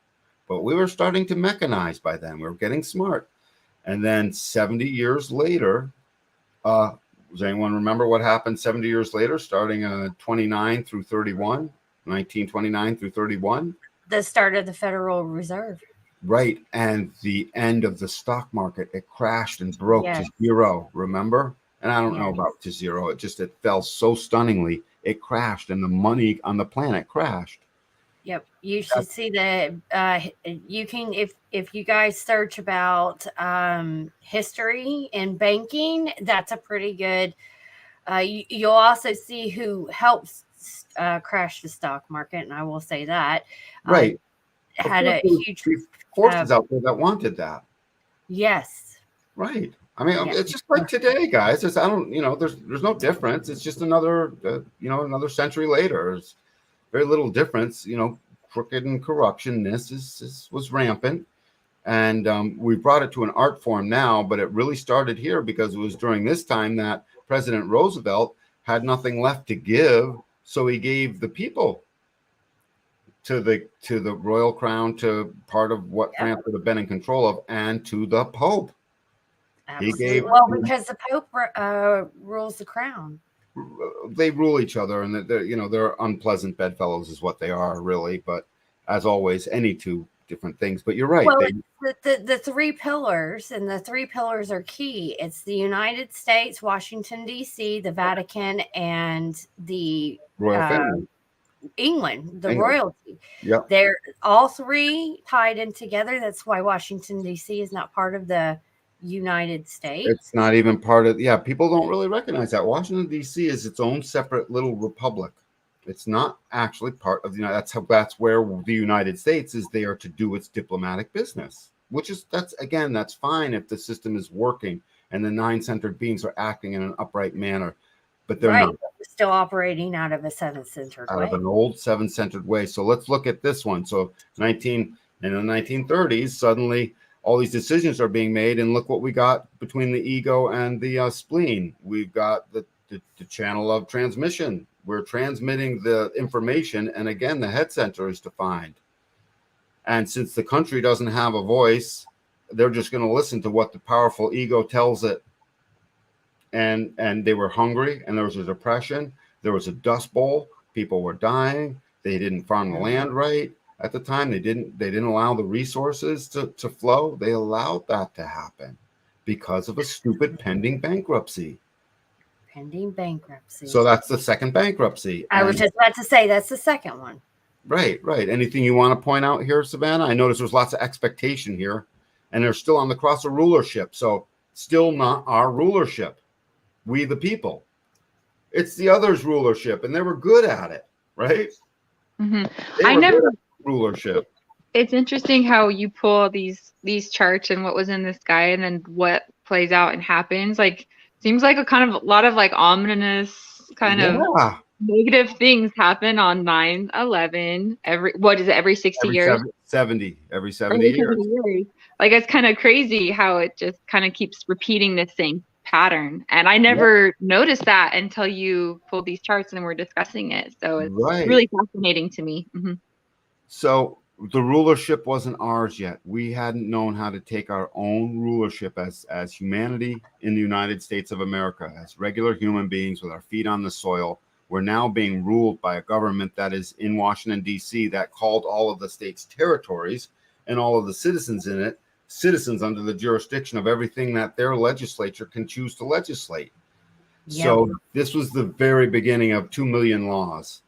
C: but we were starting to mechanize by then. We were getting smart. And then 70 years later, does anyone remember what happened 70 years later, starting 29 through 31, 1929 through 31?
G: The start of the Federal Reserve.
C: Right. And the end of the stock market. It crashed and broke to zero, remember? And I don't know about to zero. It fell so stunningly. It crashed, and the money on the planet crashed.
G: Yep, you should see the. You can if you guys search about history and banking, that's a pretty good. You'll also see who helps crash the stock market, and I will say that
C: right
G: had a huge
C: forces out there that wanted that.
G: Yes.
C: Right. I mean, it's just like today, guys. There's no difference. It's just another century later. There's very little difference. You know, crooked and corruption. This was rampant, and we brought it to an art form now. But it really started here because it was during this time that President Roosevelt had nothing left to give, so he gave the people to the royal crown, to part of what France would have been in control of, and to the Pope.
G: Absolutely. Because the Pope rules the crown.
C: They rule each other, and they're unpleasant bedfellows, is what they are, really. But as always, any two different things. But you're right.
G: Well, the three pillars, and the three pillars are key. It's the United States, Washington D.C., the Vatican, and the
C: royal family.
G: England, royalty.
C: Yeah,
G: they're all three tied in together. That's why Washington D.C. is not part of the United States.
C: It's not even part of. Yeah, people don't really recognize that Washington D.C. is its own separate little republic. It's not actually part of the United. That's where the United States is there to do its diplomatic business. That's fine if the system is working and the nine-centered beings are acting in an upright manner, but they're not.
G: We're still operating out of a seven-centered way.
C: Out of an old seven-centered way. So let's look at this one. So in the 1930s, suddenly all these decisions are being made, and look what we got between the ego and the spleen. We've got the channel of transmission. We're transmitting the information, and again, the head center is defined. And since the country doesn't have a voice, they're just going to listen to what the powerful ego tells it. And they were hungry, and there was a depression. There was a dust bowl. People were dying. They didn't farm the land right at the time. They didn't allow the resources to flow. They allowed that to happen because of a stupid pending bankruptcy.
G: Pending bankruptcy.
C: So that's the second bankruptcy.
G: I was just about to say that's the second one.
C: Right. Anything you want to point out here, Savannah? I notice there's lots of expectation here, and they're still on the cross of rulership. So still not our rulership. We the people. It's the others' rulership, and they were good at it, right?
D: Mm-hmm.
C: I never rulership.
D: It's interesting how you pull these charts and what was in the sky, and then what plays out and happens. Like, seems like a lot of like ominous kind of negative things happen on 9/11. Every 60 years?
C: 70 every 70 years.
D: Like, it's kind of crazy how it just kind of keeps repeating the same pattern. And I never noticed that until you pulled these charts and we're discussing it. So it's really fascinating to me. Mm-hmm.
C: So the rulership wasn't ours yet. We hadn't known how to take our own rulership as humanity in the United States of America, as regular human beings with our feet on the soil. We're now being ruled by a government that is in Washington, D.C., that called all of the states territories and all of the citizens in it citizens under the jurisdiction of everything that their legislature can choose to legislate. Yeah. So this was the very beginning of 2 million laws.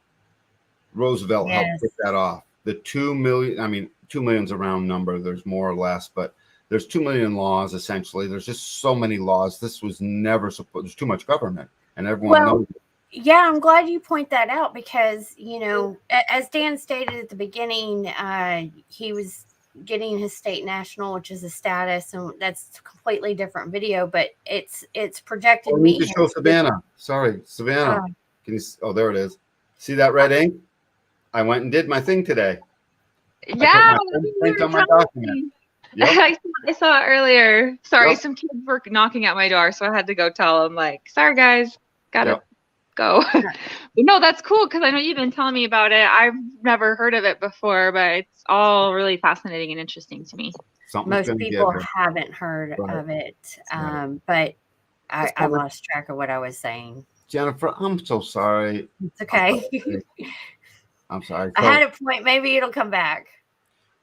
C: Roosevelt helped kick that off. The 2 million, I mean, 2 million's a round number. There's more or less, but there's 2 million laws, essentially. There's just so many laws. This was never supposed, there's too much government, and everyone knows it.
G: Yeah, I'm glad you point that out because, you know, as Dan stated at the beginning, he was getting his state national, which is a status, and that's a completely different video, but it's projected me.
C: We need to show Savannah. Sorry, Savannah. Can you? Oh, there it is. See that red ink? I went and did my thing today.
D: Yeah,
C: print on my document. Yep.
D: I saw it earlier. Sorry, some kids were knocking at my door, so I had to go tell them, like, sorry guys, gotta go. But no, that's cool because I know you've been telling me about it. I've never heard of it before, but it's all really fascinating and interesting to me.
G: Most people haven't heard of it, but I lost track of what I was saying.
C: Jennifer, I'm so sorry.
G: It's okay.
C: I'm sorry.
G: I had a point. Maybe it'll come back.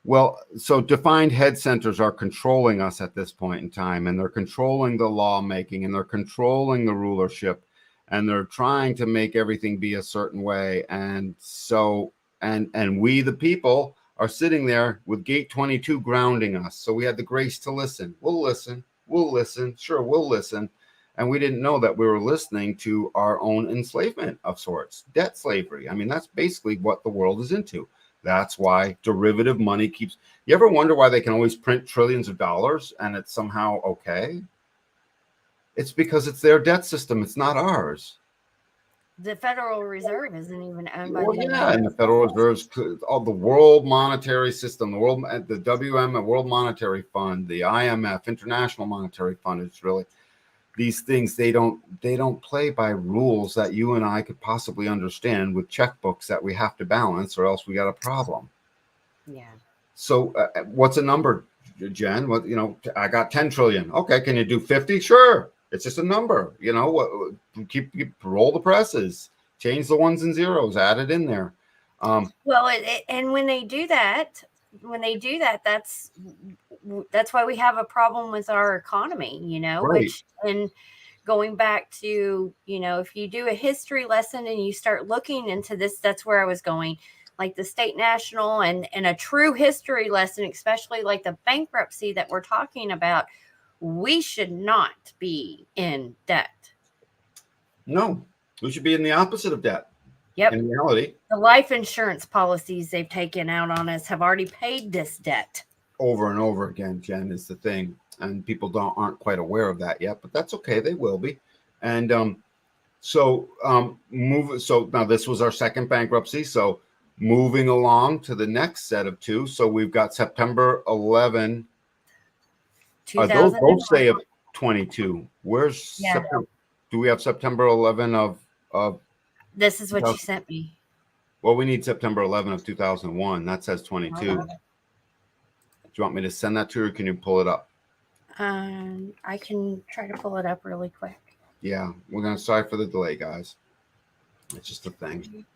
C: Well, so defined head centers are controlling us at this point in time, and they're controlling the lawmaking, and they're controlling the rulership, and they're trying to make everything be a certain way. And so, and we, the people, are sitting there with gate 22 grounding us. So we had the grace to listen. We'll listen. We'll listen. Sure, we'll listen. And we didn't know that we were listening to our own enslavement of sorts, debt slavery. I mean, that's basically what the world is into. That's why derivative money keeps. You ever wonder why they can always print trillions of dollars and it's somehow okay? It's because it's their debt system. It's not ours.
G: The Federal Reserve isn't even owned by
C: the and the Federal Reserve, all the World Monetary System, the WM, the World Monetary Fund, the IMF, International Monetary Fund. It's really these things. They don't play by rules that you and I could possibly understand with checkbooks that we have to balance, or else we got a problem. Yeah. So what's a number, Jen? What, you know, I got 10 trillion. Okay, can you do 50? Sure. It's just a number, you know. Keep roll the presses, change the ones and zeros, add it in there.
G: Well, and when they do that, that's why we have a problem with our economy, you know.
C: Right.
G: Which, and going back to, you know, if you do a history lesson and you start looking into this, that's where I was going. Like the state national and a true history lesson, especially like the bankruptcy that we're talking about. We should not be in debt.
C: No, we should be in the opposite of debt.
G: Yep.
C: In reality,
G: the life insurance policies they've taken out on us have already paid this debt.
C: Over and over again, Jen, is the thing. And people aren't quite aware of that yet, but that's okay. They will be. And so now this was our second bankruptcy. So moving along to the next set of two. So we've got September 11, Those
G: 2001.
C: say of 22. Where's
G: Yeah.
C: September? Do we have September 11 of?
G: This is what you
C: 2000?
G: sent me.
C: Well, we need September 11 of 2001. That says 22.
G: Hold
C: Do you want me to send that to you, or can you pull it up?
G: I can try to pull it up really quick.
C: Yeah, we're gonna. Sorry for the delay, guys. It's just a thing.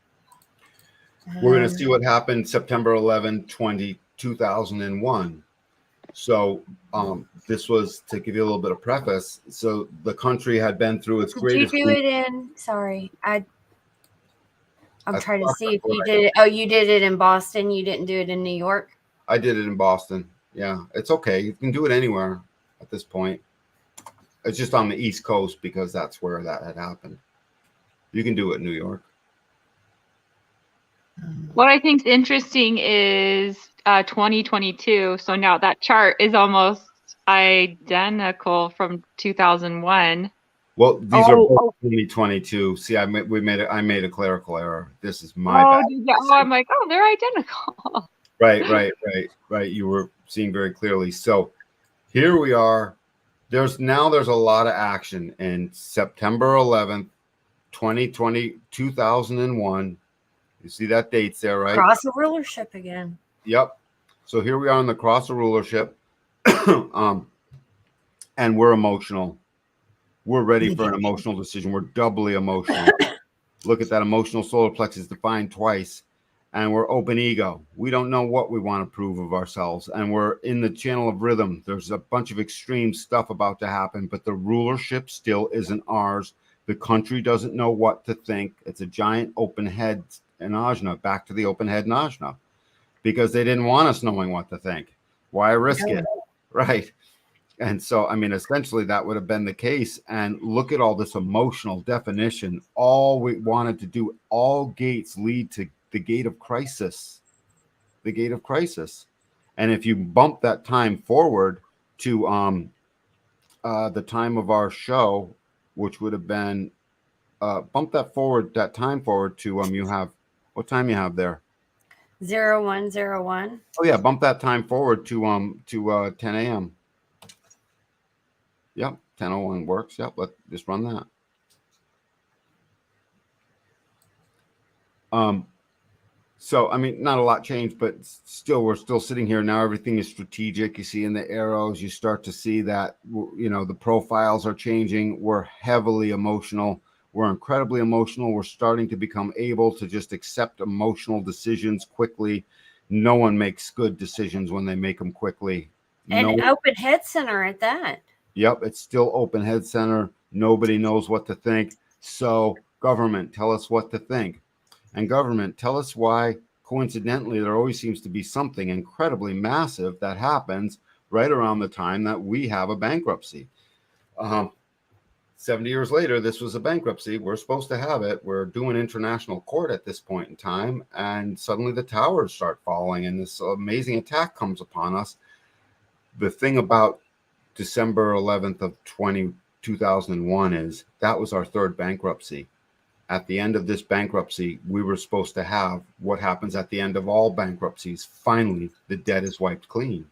C: We're gonna see what happened September 11, 2001. So this was to give you a little bit of preface. So the country had been through its
G: Did
C: greatest.
G: you do it in? Sorry, I'm trying to see if you
C: right.
G: did it. Oh, you did it in Boston. You didn't do it in New York.
C: I did it in Boston. Yeah, it's okay. You can do it anywhere at this point. It's just on the East Coast because that's where that had happened. You can do it in New York.
D: What I think is interesting is 2022. So now that chart is almost identical from 2001.
C: Well, these are both 2022. See, I made a clerical error. This is my bad.
D: I'm like, oh, they're identical.
C: Right. You were seeing very clearly. So here we are. There's a lot of action in September 11th, 2001. You see that date's there, right?
G: Cross the rulership again.
C: Yep. So here we are on the cross of rulership. And we're emotional. We're ready for an emotional decision. We're doubly emotional. Look at that emotional solar plexus defined twice. And we're open ego. We don't know what we want to prove of ourselves. And we're in the channel of rhythm. There's a bunch of extreme stuff about to happen, but the rulership still isn't ours. The country doesn't know what to think. It's a giant open head and ajna, back to the open head and ajna, because they didn't want us knowing what to think. Why risk it? Right. And so, I mean, essentially that would have been the case. And look at all this emotional definition. All we wanted to do, all gates lead to the gate of crisis. The gate of crisis. And if you bump that time forward to the time of our show, which would have been bump that time forward to you have what time you have there?
G: 0101.
C: Oh yeah, bump that time forward to 10 a.m. Yep, 10:01 works. Yep, let's just run that. So I mean, not a lot changed, but still, we're still sitting here now. Everything is strategic. You see in the arrows, you start to see that the profiles are changing. We're heavily emotional. We're incredibly emotional. We're starting to become able to just accept emotional decisions quickly. No one makes good decisions when they make them quickly.
G: And open head center at that.
C: Yep, it's still open head center. Nobody knows what to think. So government, tell us what to think. And government, tell us why, coincidentally, there always seems to be something incredibly massive that happens right around the time that we have a bankruptcy. 70 years later, this was a bankruptcy. We're supposed to have it. We're doing international court at this point in time. And suddenly the towers start falling and this amazing attack comes upon us. The thing about December 11th of 2001 is that was our third bankruptcy. At the end of this bankruptcy, we were supposed to have what happens at the end of all bankruptcies. Finally, the debt is wiped clean.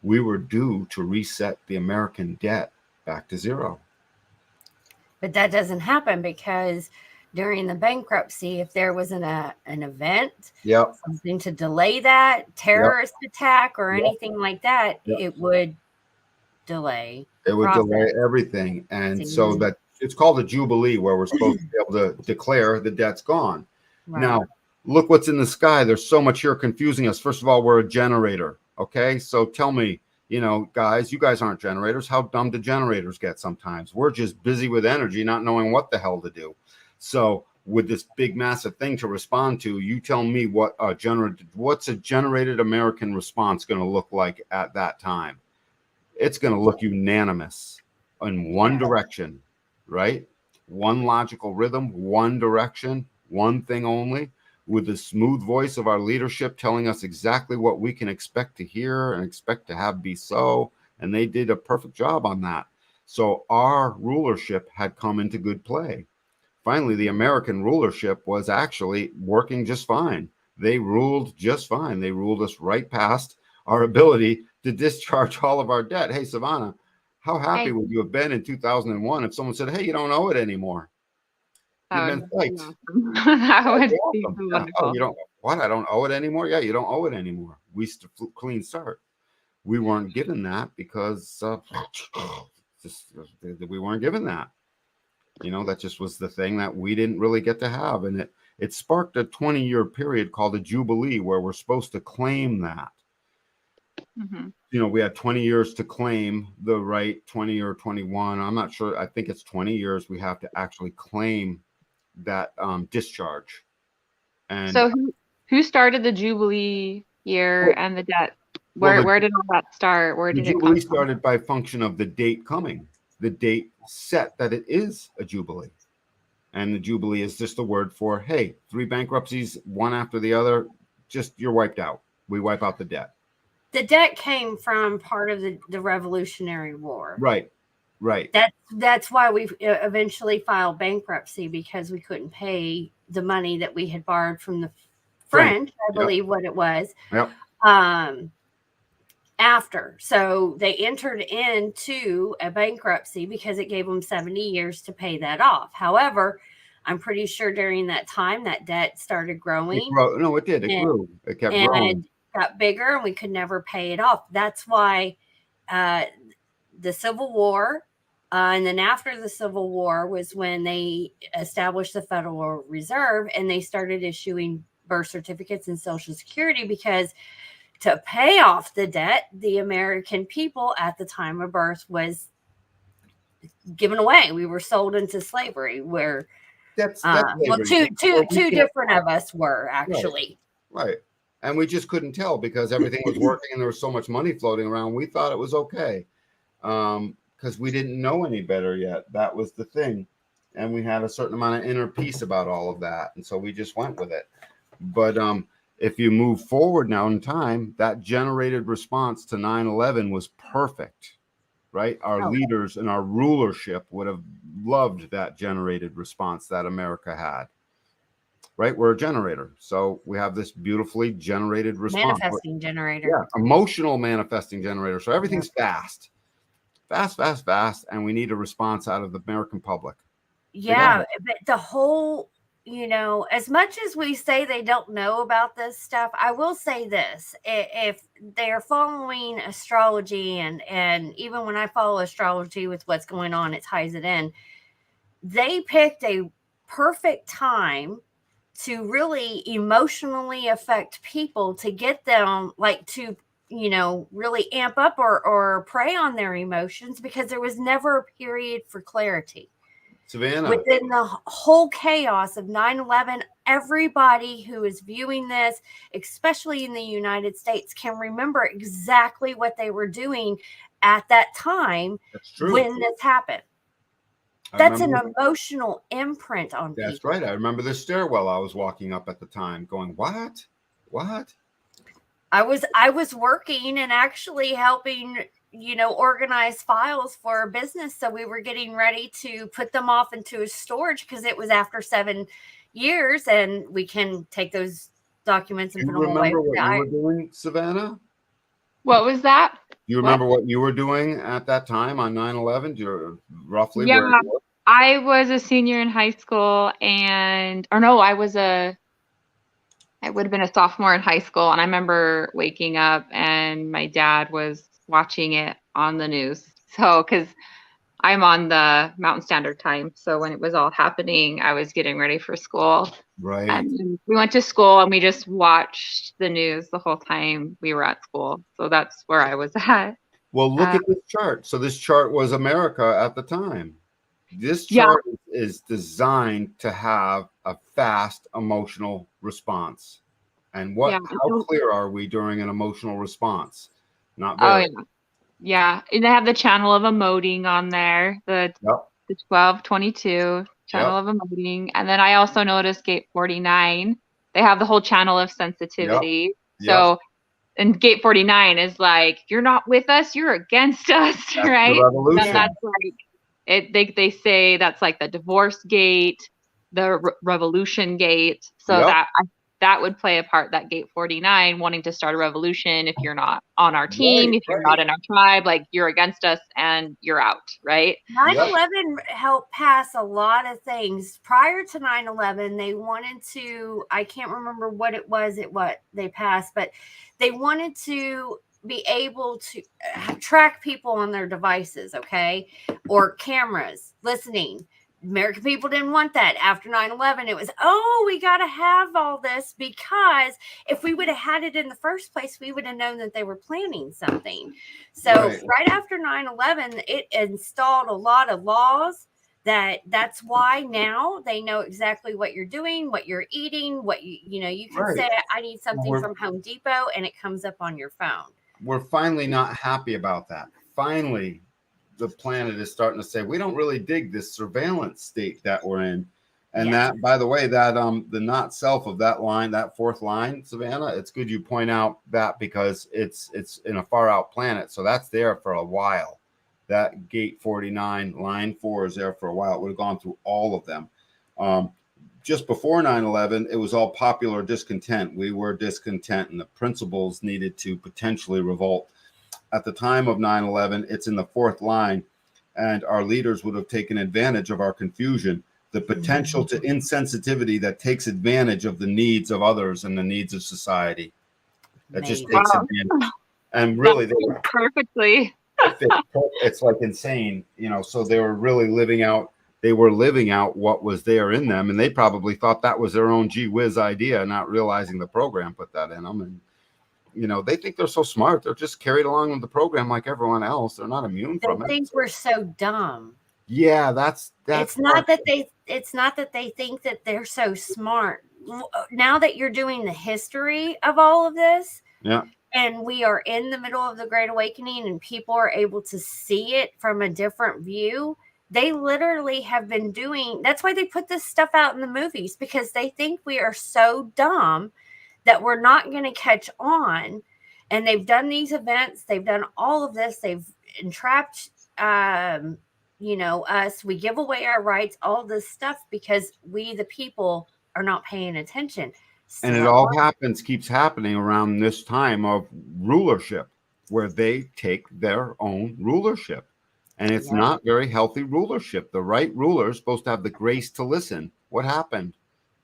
C: We were due to reset the American debt back to zero.
G: But that doesn't happen because during the bankruptcy, if there was an event, something to delay that, terrorist attack or anything like that, it would delay.
C: It would delay everything. And so that it's called a jubilee, where we're supposed to be able to declare the debt's gone. Right. Now, look what's in the sky. There's so much here confusing us. First of all, we're a generator. Okay. So tell me, guys, you guys aren't generators. How dumb do generators get sometimes? We're just busy with energy, not knowing what the hell to do. So with this big, massive thing to respond to, you tell me what's a generated American response going to look like at that time? It's going to look unanimous in one direction, right? One logical rhythm, one direction, one thing only, with the smooth voice of our leadership telling us exactly what we can expect to hear and expect to have be so. And they did a perfect job on that. So our rulership had come into good play. Finally, the American rulership was actually working just fine. They ruled just fine. They ruled us right past our ability to discharge all of our debt. Hey, Savannah, how happy
B: Hey.
C: would you have been in 2001 if someone said, hey, you don't owe it anymore? You've been psyched.
D: That would be
C: Awesome. Yeah.
D: wonderful.
C: Oh, you don't, what? I don't owe it anymore? Yeah, you don't owe it anymore. We clean start. We weren't given that because we weren't given that. You know, that just was the thing that we didn't really get to have. And it sparked a 20-year period called a Jubilee where we're supposed to claim that.
D: Mm-hmm.
C: You know, we had 20 years to claim the right, 20 or 21. I'm not sure. I think it's 20 years we have to actually claim that discharge. And
D: So who started the Jubilee year and the debt? Where did all that start? Where did
C: the
D: it come
C: Jubilee
D: from?
C: started by function of the date coming. The date set that it is a Jubilee. And the Jubilee is just a word for, hey, 3 bankruptcies, one after the other, just you're wiped out. We wipe out the debt.
G: The debt came from part of the Revolutionary War.
C: Right. Right.
G: That's why we eventually filed bankruptcy, because we couldn't pay the money that we had borrowed from the French, I believe what it was.
C: Yep.
G: After. So they entered into a bankruptcy because it gave them 70 years to pay that off. However, I'm pretty sure during that time that debt started growing.
C: No, it did. It grew. It kept growing.
G: It got bigger and we could never pay it off. That's why the Civil War, and then after the Civil War was when they established the Federal Reserve and they started issuing birth certificates and Social Security, because to pay off the debt, the American people at the time of birth was given away. We were sold into slavery. Where
C: that's
G: well, two different of us were actually.
C: Right. And we just couldn't tell because everything was working and there was so much money floating around. We thought it was okay because we didn't know any better yet. That was the thing. And we had a certain amount of inner peace about all of that. And so we just went with it. But if you move forward now in time, that generated response to 9/11 was perfect, right? Our leaders and our rulership would have loved that generated response that America had, right? We're a generator. So we have this beautifully generated response.
G: Manifesting generator.
C: Yeah, emotional manifesting generator. So everything's fast. And we need a response out of the American public.
G: Yeah, but the whole... You know, as much as we say they don't know about this stuff, I will say this. If they're following astrology, and even when I follow astrology with what's going on, it ties it in. They picked a perfect time to really emotionally affect people, to get them like to, you know, really amp up or prey on their emotions, because there was never a period for clarity.
C: Savannah.
G: Within the whole chaos of 9/11, everybody who is viewing this, especially in the United States, can remember exactly what they were doing at that time when this happened. That's an emotional imprint on people.
C: That's right. I remember the stairwell I was walking up at the time going, what? I
G: was working and actually helping, you know, organize files for a business. So we were getting ready to put them off into a storage because it was after 7 years and we can take those documents and put them away.
C: Do you remember what you were doing, Savannah?
D: What was that?
C: Do you remember what you were doing at that time on 9/11? Do you roughly?
D: Yeah,
C: where you were?
D: I was a senior in high school I would have been a sophomore in high school. And I remember waking up and my dad was watching it on the news. So, because I'm on the Mountain Standard Time. So when it was all happening, I was getting ready for school.
C: Right.
D: And we went to school and we just watched the news the whole time we were at school. So that's where I was at.
C: Well, look at this chart. So this chart was America at the time. This chart is designed to have a fast emotional response. And how clear are we during an emotional response? Not very.
D: Oh, yeah. And they have the channel of emoting on there, the 1222 channel of emoting. And then I also noticed gate 49. They have the whole channel of sensitivity. So, and gate 49 is like, you're not with us, you're against us, right?
C: The revolution.
D: And that's like, they say that's like the divorce gate, the revolution gate. So that would play a part, that gate 49, wanting to start a revolution. If you're not on our team, if you're not in our tribe, like you're against us and you're out, right?
G: 9/11 helped pass a lot of things. Prior to 9/11, they wanted to, I can't remember what it was, what they passed, but they wanted to be able to track people on their devices, okay? Or cameras, listening. American people didn't want that. After 9/11, it was, oh, we got to have all this, because if we would have had it in the first place, we would have known that they were planning something. So right after 9/11, it installed a lot of laws that's why now they know exactly what you're doing, what you're eating, what you know, you can say, I need something from Home Depot, and it comes up on your phone.
C: We're finally not happy about that. Finally, the planet is starting to say, we don't really dig this surveillance state that we're in. And that, by the way, that the not self of that line, that fourth line, Savannah, it's good you point out that, because it's in a far out planet. So that's there for a while. That gate 49, line 4 is there for a while. It would have gone through all of them. Just before 9/11, it was all popular discontent. We were discontent, and the principles needed to potentially revolt. At the time of 9/11, it's in the fourth line, and our leaders would have taken advantage of our confusion, the potential to insensitivity that takes advantage of the needs of others and the needs of society. That just takes advantage. And really, they were
D: perfectly.
C: It's like insane, you know. So they were really living out. They were living out what was there in them, and they probably thought that was their own gee whiz idea, not realizing the program put that in them. And you know, they think they're so smart. They're just carried along with the program like everyone else. They're not immune from it.
G: They think we're so dumb.
C: Yeah, that's
G: it's not that they think that they're so smart. Now that you're doing the history of all of this, and we are in the middle of the Great Awakening, and people are able to see it from a different view, they literally have been doing, that's why they put this stuff out in the movies, because they think we are so dumb that we're not going to catch on. And they've done these events. They've done all of this. They've entrapped, you know, us. We give away our rights, all this stuff, because we, the people, are not paying attention.
C: And it all keeps happening around this time of rulership, where they take their own rulership. And it's not very healthy rulership. The right ruler is supposed to have the grace to listen. What happened?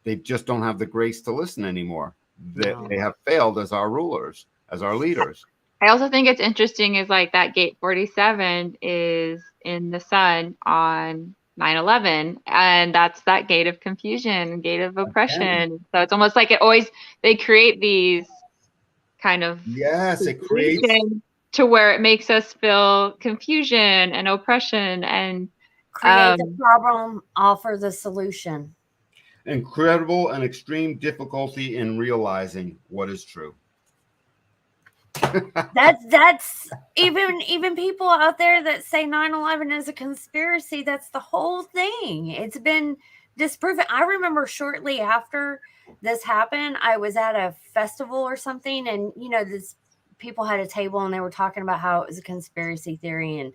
C: They just don't have the grace to listen anymore. They have failed as our rulers, as our leaders.
D: I also think it's interesting is like that gate 47 is in the sun on 9/11, and that's that gate of confusion, gate of oppression. So it's almost like they create these kind of
C: it creates
D: to where it makes us feel confusion and oppression, and
G: create the problem, offer the solution.
C: Incredible and extreme difficulty in realizing what is true.
G: That's even people out there that say 9/11 is a conspiracy. That's the whole thing. It's been disproven. I remember shortly after this happened, I was at a festival or something, and you know, this people had a table and they were talking about how it was a conspiracy theory and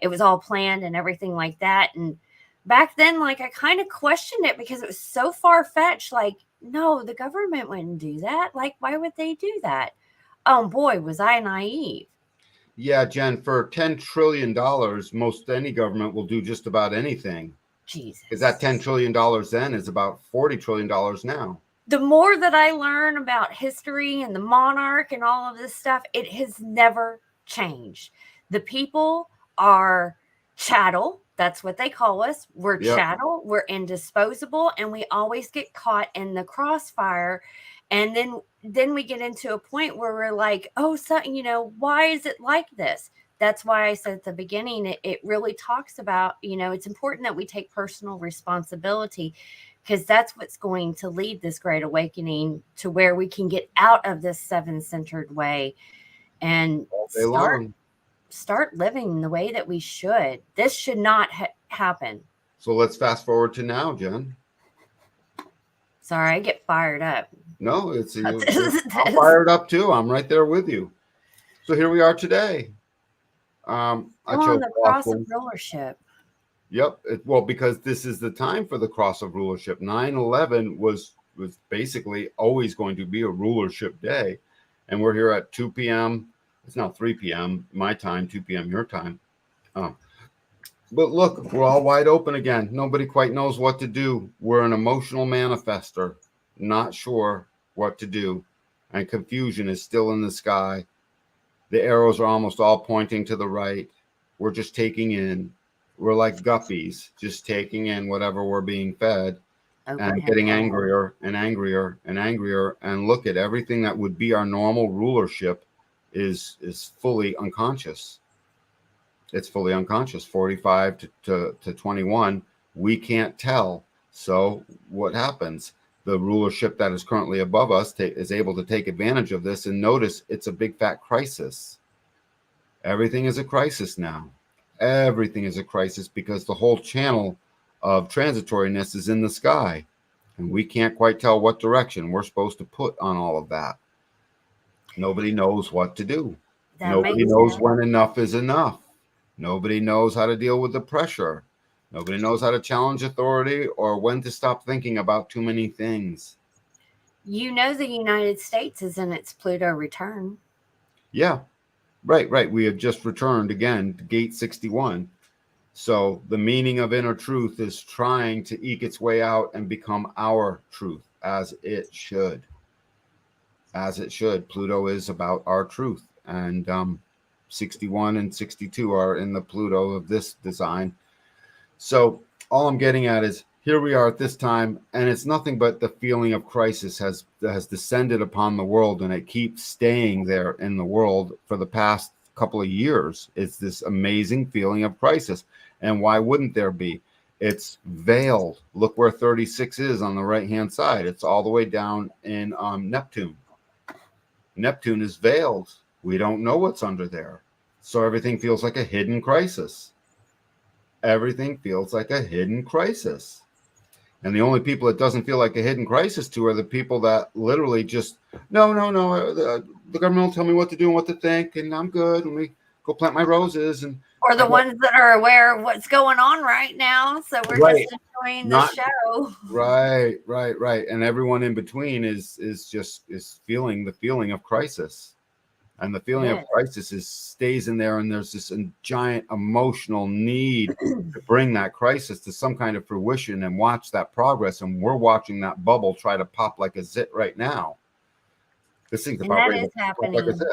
G: it was all planned and everything like that. And back then, like, I kind of questioned it because it was so far-fetched. Like, no, the government wouldn't do that. Like, why would they do that? Oh boy, was I naive.
C: Yeah, Jen, for $10 trillion, most any government will do just about anything.
G: Jesus.
C: Because that $10 trillion then is about $40 trillion now.
G: The more that I learn about history and the monarch and all of this stuff, it has never changed. The people are chattel. That's what they call us. We're chattel. We're indisposable. And we always get caught in the crossfire. And then we get into a point where we're like, oh, so, you know, why is it like this? That's why I said at the beginning, it really talks about, you know, it's important that we take personal responsibility, because that's what's going to lead this Great Awakening to where we can get out of this seven-centered way and start living the way that we should. This should not happen.
C: So let's fast forward to now, Jen.
G: Sorry, I get fired up.
C: No, I'm fired up too. I'm right there with you. So here we are today. I chose
G: the cross of rulership.
C: Yep. Well, because this is the time for the cross of rulership. 9/11 was was basically always going to be a rulership day. And we're here at 2 p.m. It's now 3 p.m. my time, 2 p.m. your time. But look, we're all wide open again. Nobody quite knows what to do. We're an emotional manifester, not sure what to do. And confusion is still in the sky. The arrows are almost all pointing to the right. We're just taking in. We're like guppies, just taking in whatever we're being fed and getting angrier and angrier and angrier. And look at everything that would be our normal rulership is fully unconscious. It's fully unconscious. 45 to 21. We can't tell. So what happens? The rulership that is currently above us is able to take advantage of this, and notice it's a big fat crisis. Everything is a crisis now. Everything is a crisis because the whole channel of transitoriness is in the sky, and we can't quite tell what direction we're supposed to put on all of that. Nobody knows what to do. Nobody knows when enough is enough. Nobody knows how to deal with the pressure. Nobody knows how to challenge authority or when to stop thinking about too many things.
G: You know, the United States is in its Pluto return.
C: Yeah, right. We have just returned again to gate 61. So the meaning of inner truth is trying to eke its way out and become our truth, as it should. As it should. Pluto is about our truth. And 61 and 62 are in the Pluto of this design. So all I'm getting at is here we are at this time, and it's nothing but the feeling of crisis has descended upon the world, and it keeps staying there in the world for the past couple of years. It's this amazing feeling of crisis. And why wouldn't there be? It's veiled. Look where 36 is on the right-hand side. It's all the way down in Neptune. Neptune is veiled. We don't know what's under there. So everything feels like a hidden crisis. Everything feels like a hidden crisis. And the only people it doesn't feel like a hidden crisis to are the people that literally just, no, the government will tell me what to do and what to think, and I'm good. Let me go plant my roses. Or
G: the ones that are aware of what's going on right now. So we're just enjoying the show.
C: Right. And everyone in between is feeling the feeling of crisis. And the feeling of crisis stays in there, and there's this giant emotional need to bring that crisis to some kind of fruition and watch that progress. And we're watching that bubble try to pop like a zit right now. This thing's about ready to pop like a zit.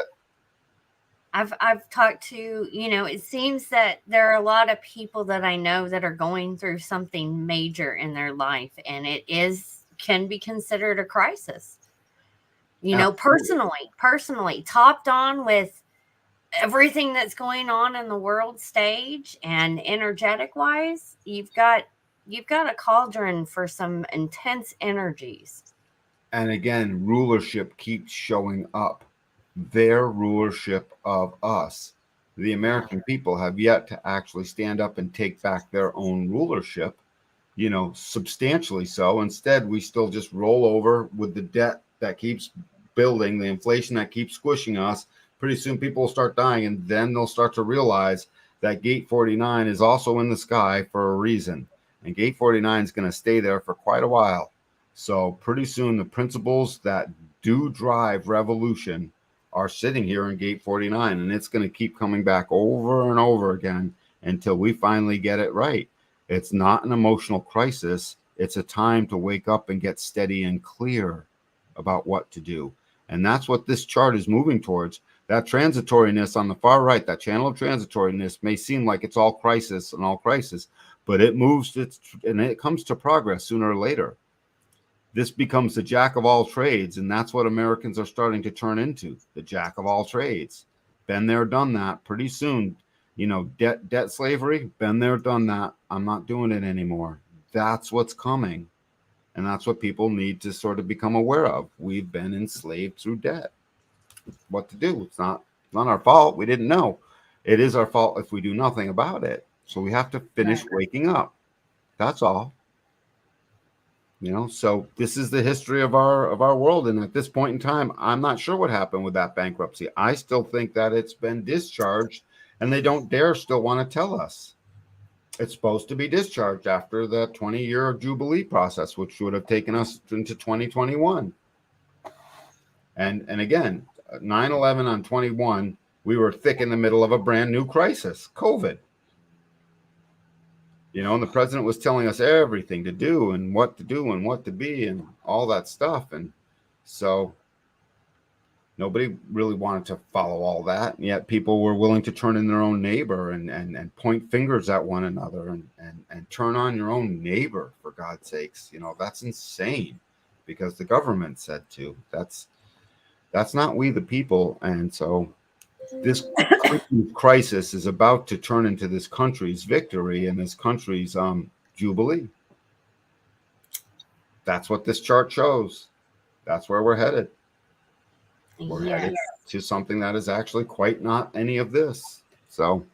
G: I've talked to, it seems that there are a lot of people that I know that are going through something major in their life, and it can be considered a crisis. Personally, topped on with everything that's going on in the world stage and energetic wise, you've got a cauldron for some intense energies.
C: And again, rulership keeps showing up. Their rulership of us. The American people have yet to actually stand up and take back their own rulership, substantially so. Instead, we still just roll over with the debt that keeps building, the inflation that keeps squishing us. Pretty soon people will start dying, and then they'll start to realize that gate 49 is also in the sky for a reason. And gate 49 is going to stay there for quite a while. So pretty soon the principles that do drive revolution are sitting here in gate 49, and it's going to keep coming back over and over again until we finally get it right. It's not an emotional crisis. It's a time to wake up and get steady and clear about what to do. And that's what this chart is moving towards. That transitoriness on the far right, that channel of transitoriness may seem like it's all crisis, but it moves and it comes to progress sooner or later. This becomes the jack of all trades, and that's what Americans are starting to turn into, the jack of all trades. Been there, done that. Pretty soon, debt slavery, been there, done that. I'm not doing it anymore. That's what's coming, and that's what people need to sort of become aware of. We've been enslaved through debt. What to do? It's not our fault. We didn't know. It is our fault if we do nothing about it. So we have to finish waking up. That's all. So this is the history of our world. And at this point in time, I'm not sure what happened with that bankruptcy. I still think that it's been discharged, and they don't dare still want to tell us. It's supposed to be discharged after the 20-year Jubilee process, which would have taken us into 2021. And again, 9/11 on 21, we were thick in the middle of a brand new crisis, COVID. You know, and the president was telling us everything to do and what to do and what to be and all that stuff. And so nobody really wanted to follow all that. And yet people were willing to turn in their own neighbor and point fingers at one another and turn on your own neighbor, for God's sakes. You know, that's insane because the government said to. That's not we the people. And so this crisis is about to turn into this country's victory and this country's jubilee. That's what this chart shows. That's where we're headed. We're headed to something that is actually quite not any of this. So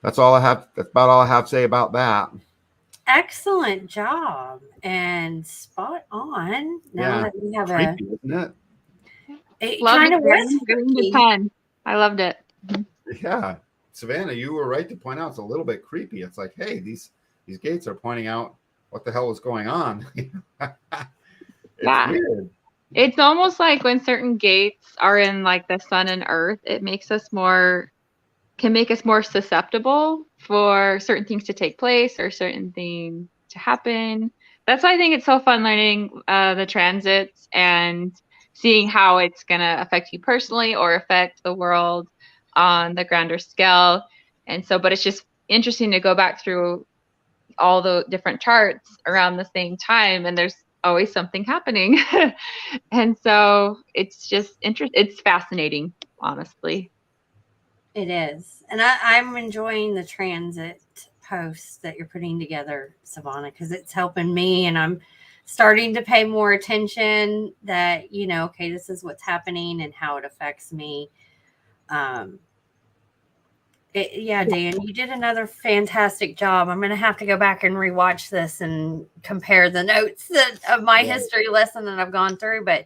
C: that's all I have. That's about all I have to say about that.
G: Excellent job and spot on. Now that we have
C: creepy, isn't it?
G: It
D: Loved
G: kind of
D: it.
G: was.
D: Giving the 10. I loved it.
C: Yeah, Savannah, you were right to point out it's a little bit creepy. It's like, hey, these gates are pointing out what the hell is going on. It's weird.
D: It's almost like when certain gates are in like the sun and earth, it makes us can make us more susceptible for certain things to take place or certain things to happen. That's why I think it's so fun learning the transits and seeing how it's going to affect you personally or affect the world on the grander scale. And so, but it's just interesting to go back through all the different charts around the same time, and there's always something happening. And so it's just it's fascinating, honestly.
G: It is. And I'm enjoying the transit posts that you're putting together, Savannah, because it's helping me, and I'm starting to pay more attention that, you know, okay, this is what's happening and how it affects me. Dan, you did another fantastic job. I'm going to have to go back and rewatch this and compare the notes of my history lesson that I've gone through. But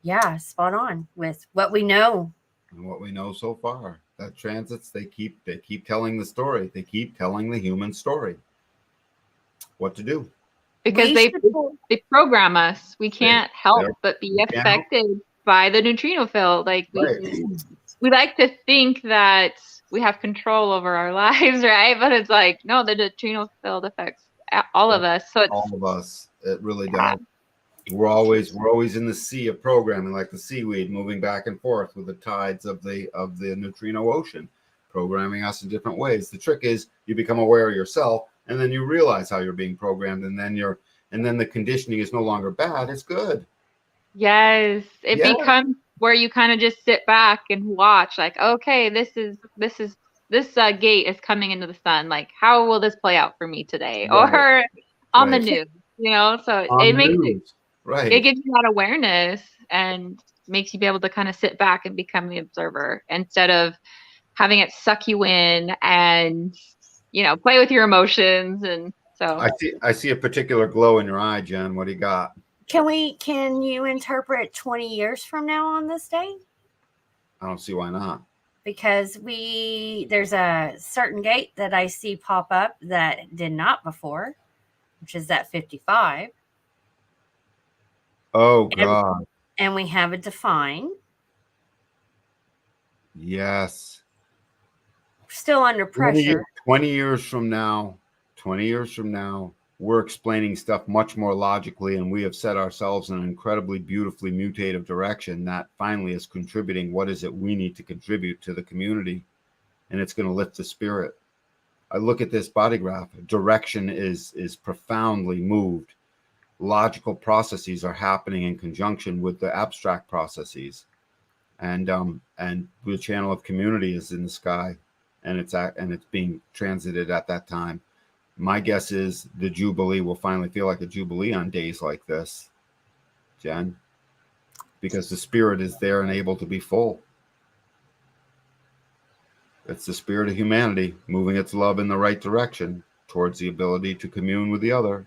G: yeah, spot on with what we know.
C: And what we know so far, that transits, they keep telling the story. They keep telling the human story. What to do.
D: Because they program us. We can't help but be affected by the neutrino field. Like we like to think that we have control over our lives, right? But it's like, no, the neutrino field affects all of us. So it's
C: all of us. It really does. We're always in the sea of programming, like the seaweed moving back and forth with the tides of the neutrino ocean, programming us in different ways. The trick is you become aware of yourself, and then you realize how you're being programmed, and then the conditioning is no longer bad, it's good.
D: Yes. It becomes where you kind of just sit back and watch, like, okay, this gate is coming into the sun. Like, how will this play out for me today? Or on the news, you know? So it makes it gives you that awareness and makes you be able to kind of sit back and become the observer instead of having it suck you in and, you know, play with your emotions. And so
C: I see a particular glow in your eye, Jen. What do you got?
G: Can you interpret 20 years from now on this day?
C: I don't see why not.
G: Because there's a certain gate that I see pop up that did not before, which is that 55.
C: Oh, God.
G: And we have a define.
C: Yes.
G: Still under pressure.
C: 20 years from now, we're explaining stuff much more logically, and we have set ourselves in an incredibly beautifully mutative direction that finally is contributing what is it we need to contribute to the community, and it's going to lift the spirit. I look at this body graph. Direction is profoundly moved. Logical processes are happening in conjunction with the abstract processes, and the channel of community is in the sky, and it's being transited at that time. My guess is the Jubilee will finally feel like a Jubilee on days like this, Jen, because the spirit is there and able to be full. It's the spirit of humanity moving its love in the right direction towards the ability to commune with the other.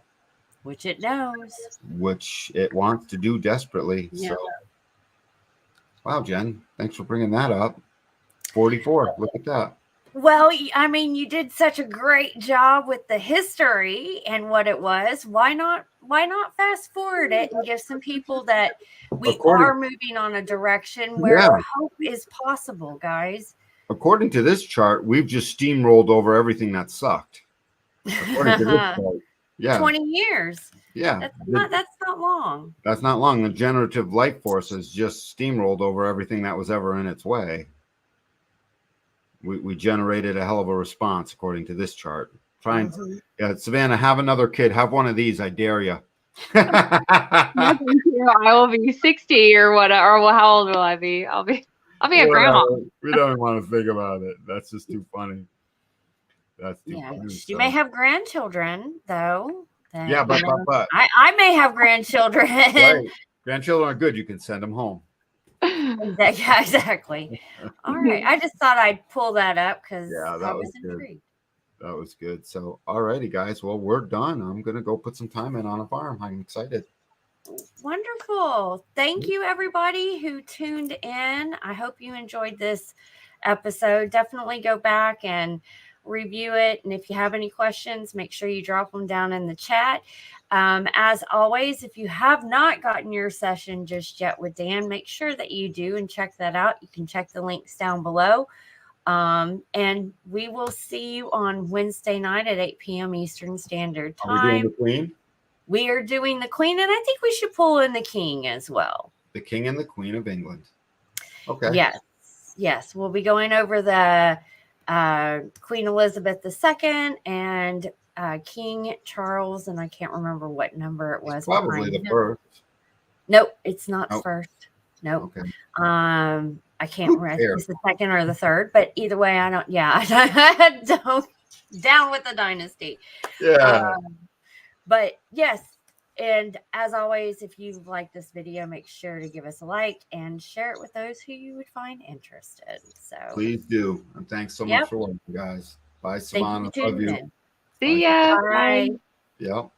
G: Which it knows.
C: Which it wants to do desperately. Yeah. So, wow, Jen, thanks for bringing that up. 44, look at that.
G: Well, I mean, you did such a great job with the history and what it was. Why not fast forward it and give some people that we are moving on a direction where hope is possible, guys.
C: According to this chart, we've just steamrolled over everything that sucked. According to this chart, yeah.
G: 20 years.
C: Yeah.
G: That's not long.
C: That's not long. The generative life force has just steamrolled over everything that was ever in its way. We generated a hell of a response according to this chart. Savannah, have another kid. Have one of these. I dare you.
D: I will be 60 or whatever. Or how old will I be? I'll be a grandma.
C: We don't even want to think about it. That's just too funny. That's too funny.
G: You may have grandchildren, though.
C: Yeah, but
G: I may have grandchildren.
C: Right. Grandchildren are good. You can send them home.
G: Yeah, exactly. All right. I just thought I'd pull that up because I was intrigued.
C: That was good. So, all righty, guys. Well, we're done. I'm going to go put some time in on a farm. I'm excited.
G: Wonderful. Thank you, everybody who tuned in. I hope you enjoyed this episode. Definitely go back and review it. And if you have any questions, make sure you drop them down in the chat. As always, if you have not gotten your session just yet with Dan, make sure that you do and check that out. You can check the links down below. And we will see you on Wednesday night at 8 p.m. Eastern Standard Time.
C: Are we doing the Queen?
G: We are doing the Queen, and I think we should pull in the King as well.
C: The King and the Queen of England. Okay.
G: Yes. We'll be going over the Queen Elizabeth II and King Charles, and I can't remember what number it was.
C: It's probably the first.
G: Nope, it's not the first. Nope. Okay. I can't remember. I think it's the second or the third, but either way, I don't. Yeah, I don't. Down with the dynasty.
C: Yeah.
G: But yes, and as always, if you like this video, make sure to give us a like and share it with those who you would find interested. So
C: please do. And thanks so much for watching, guys. Bye, Savannah. Love you.
D: See ya.
G: Bye.
C: Yep.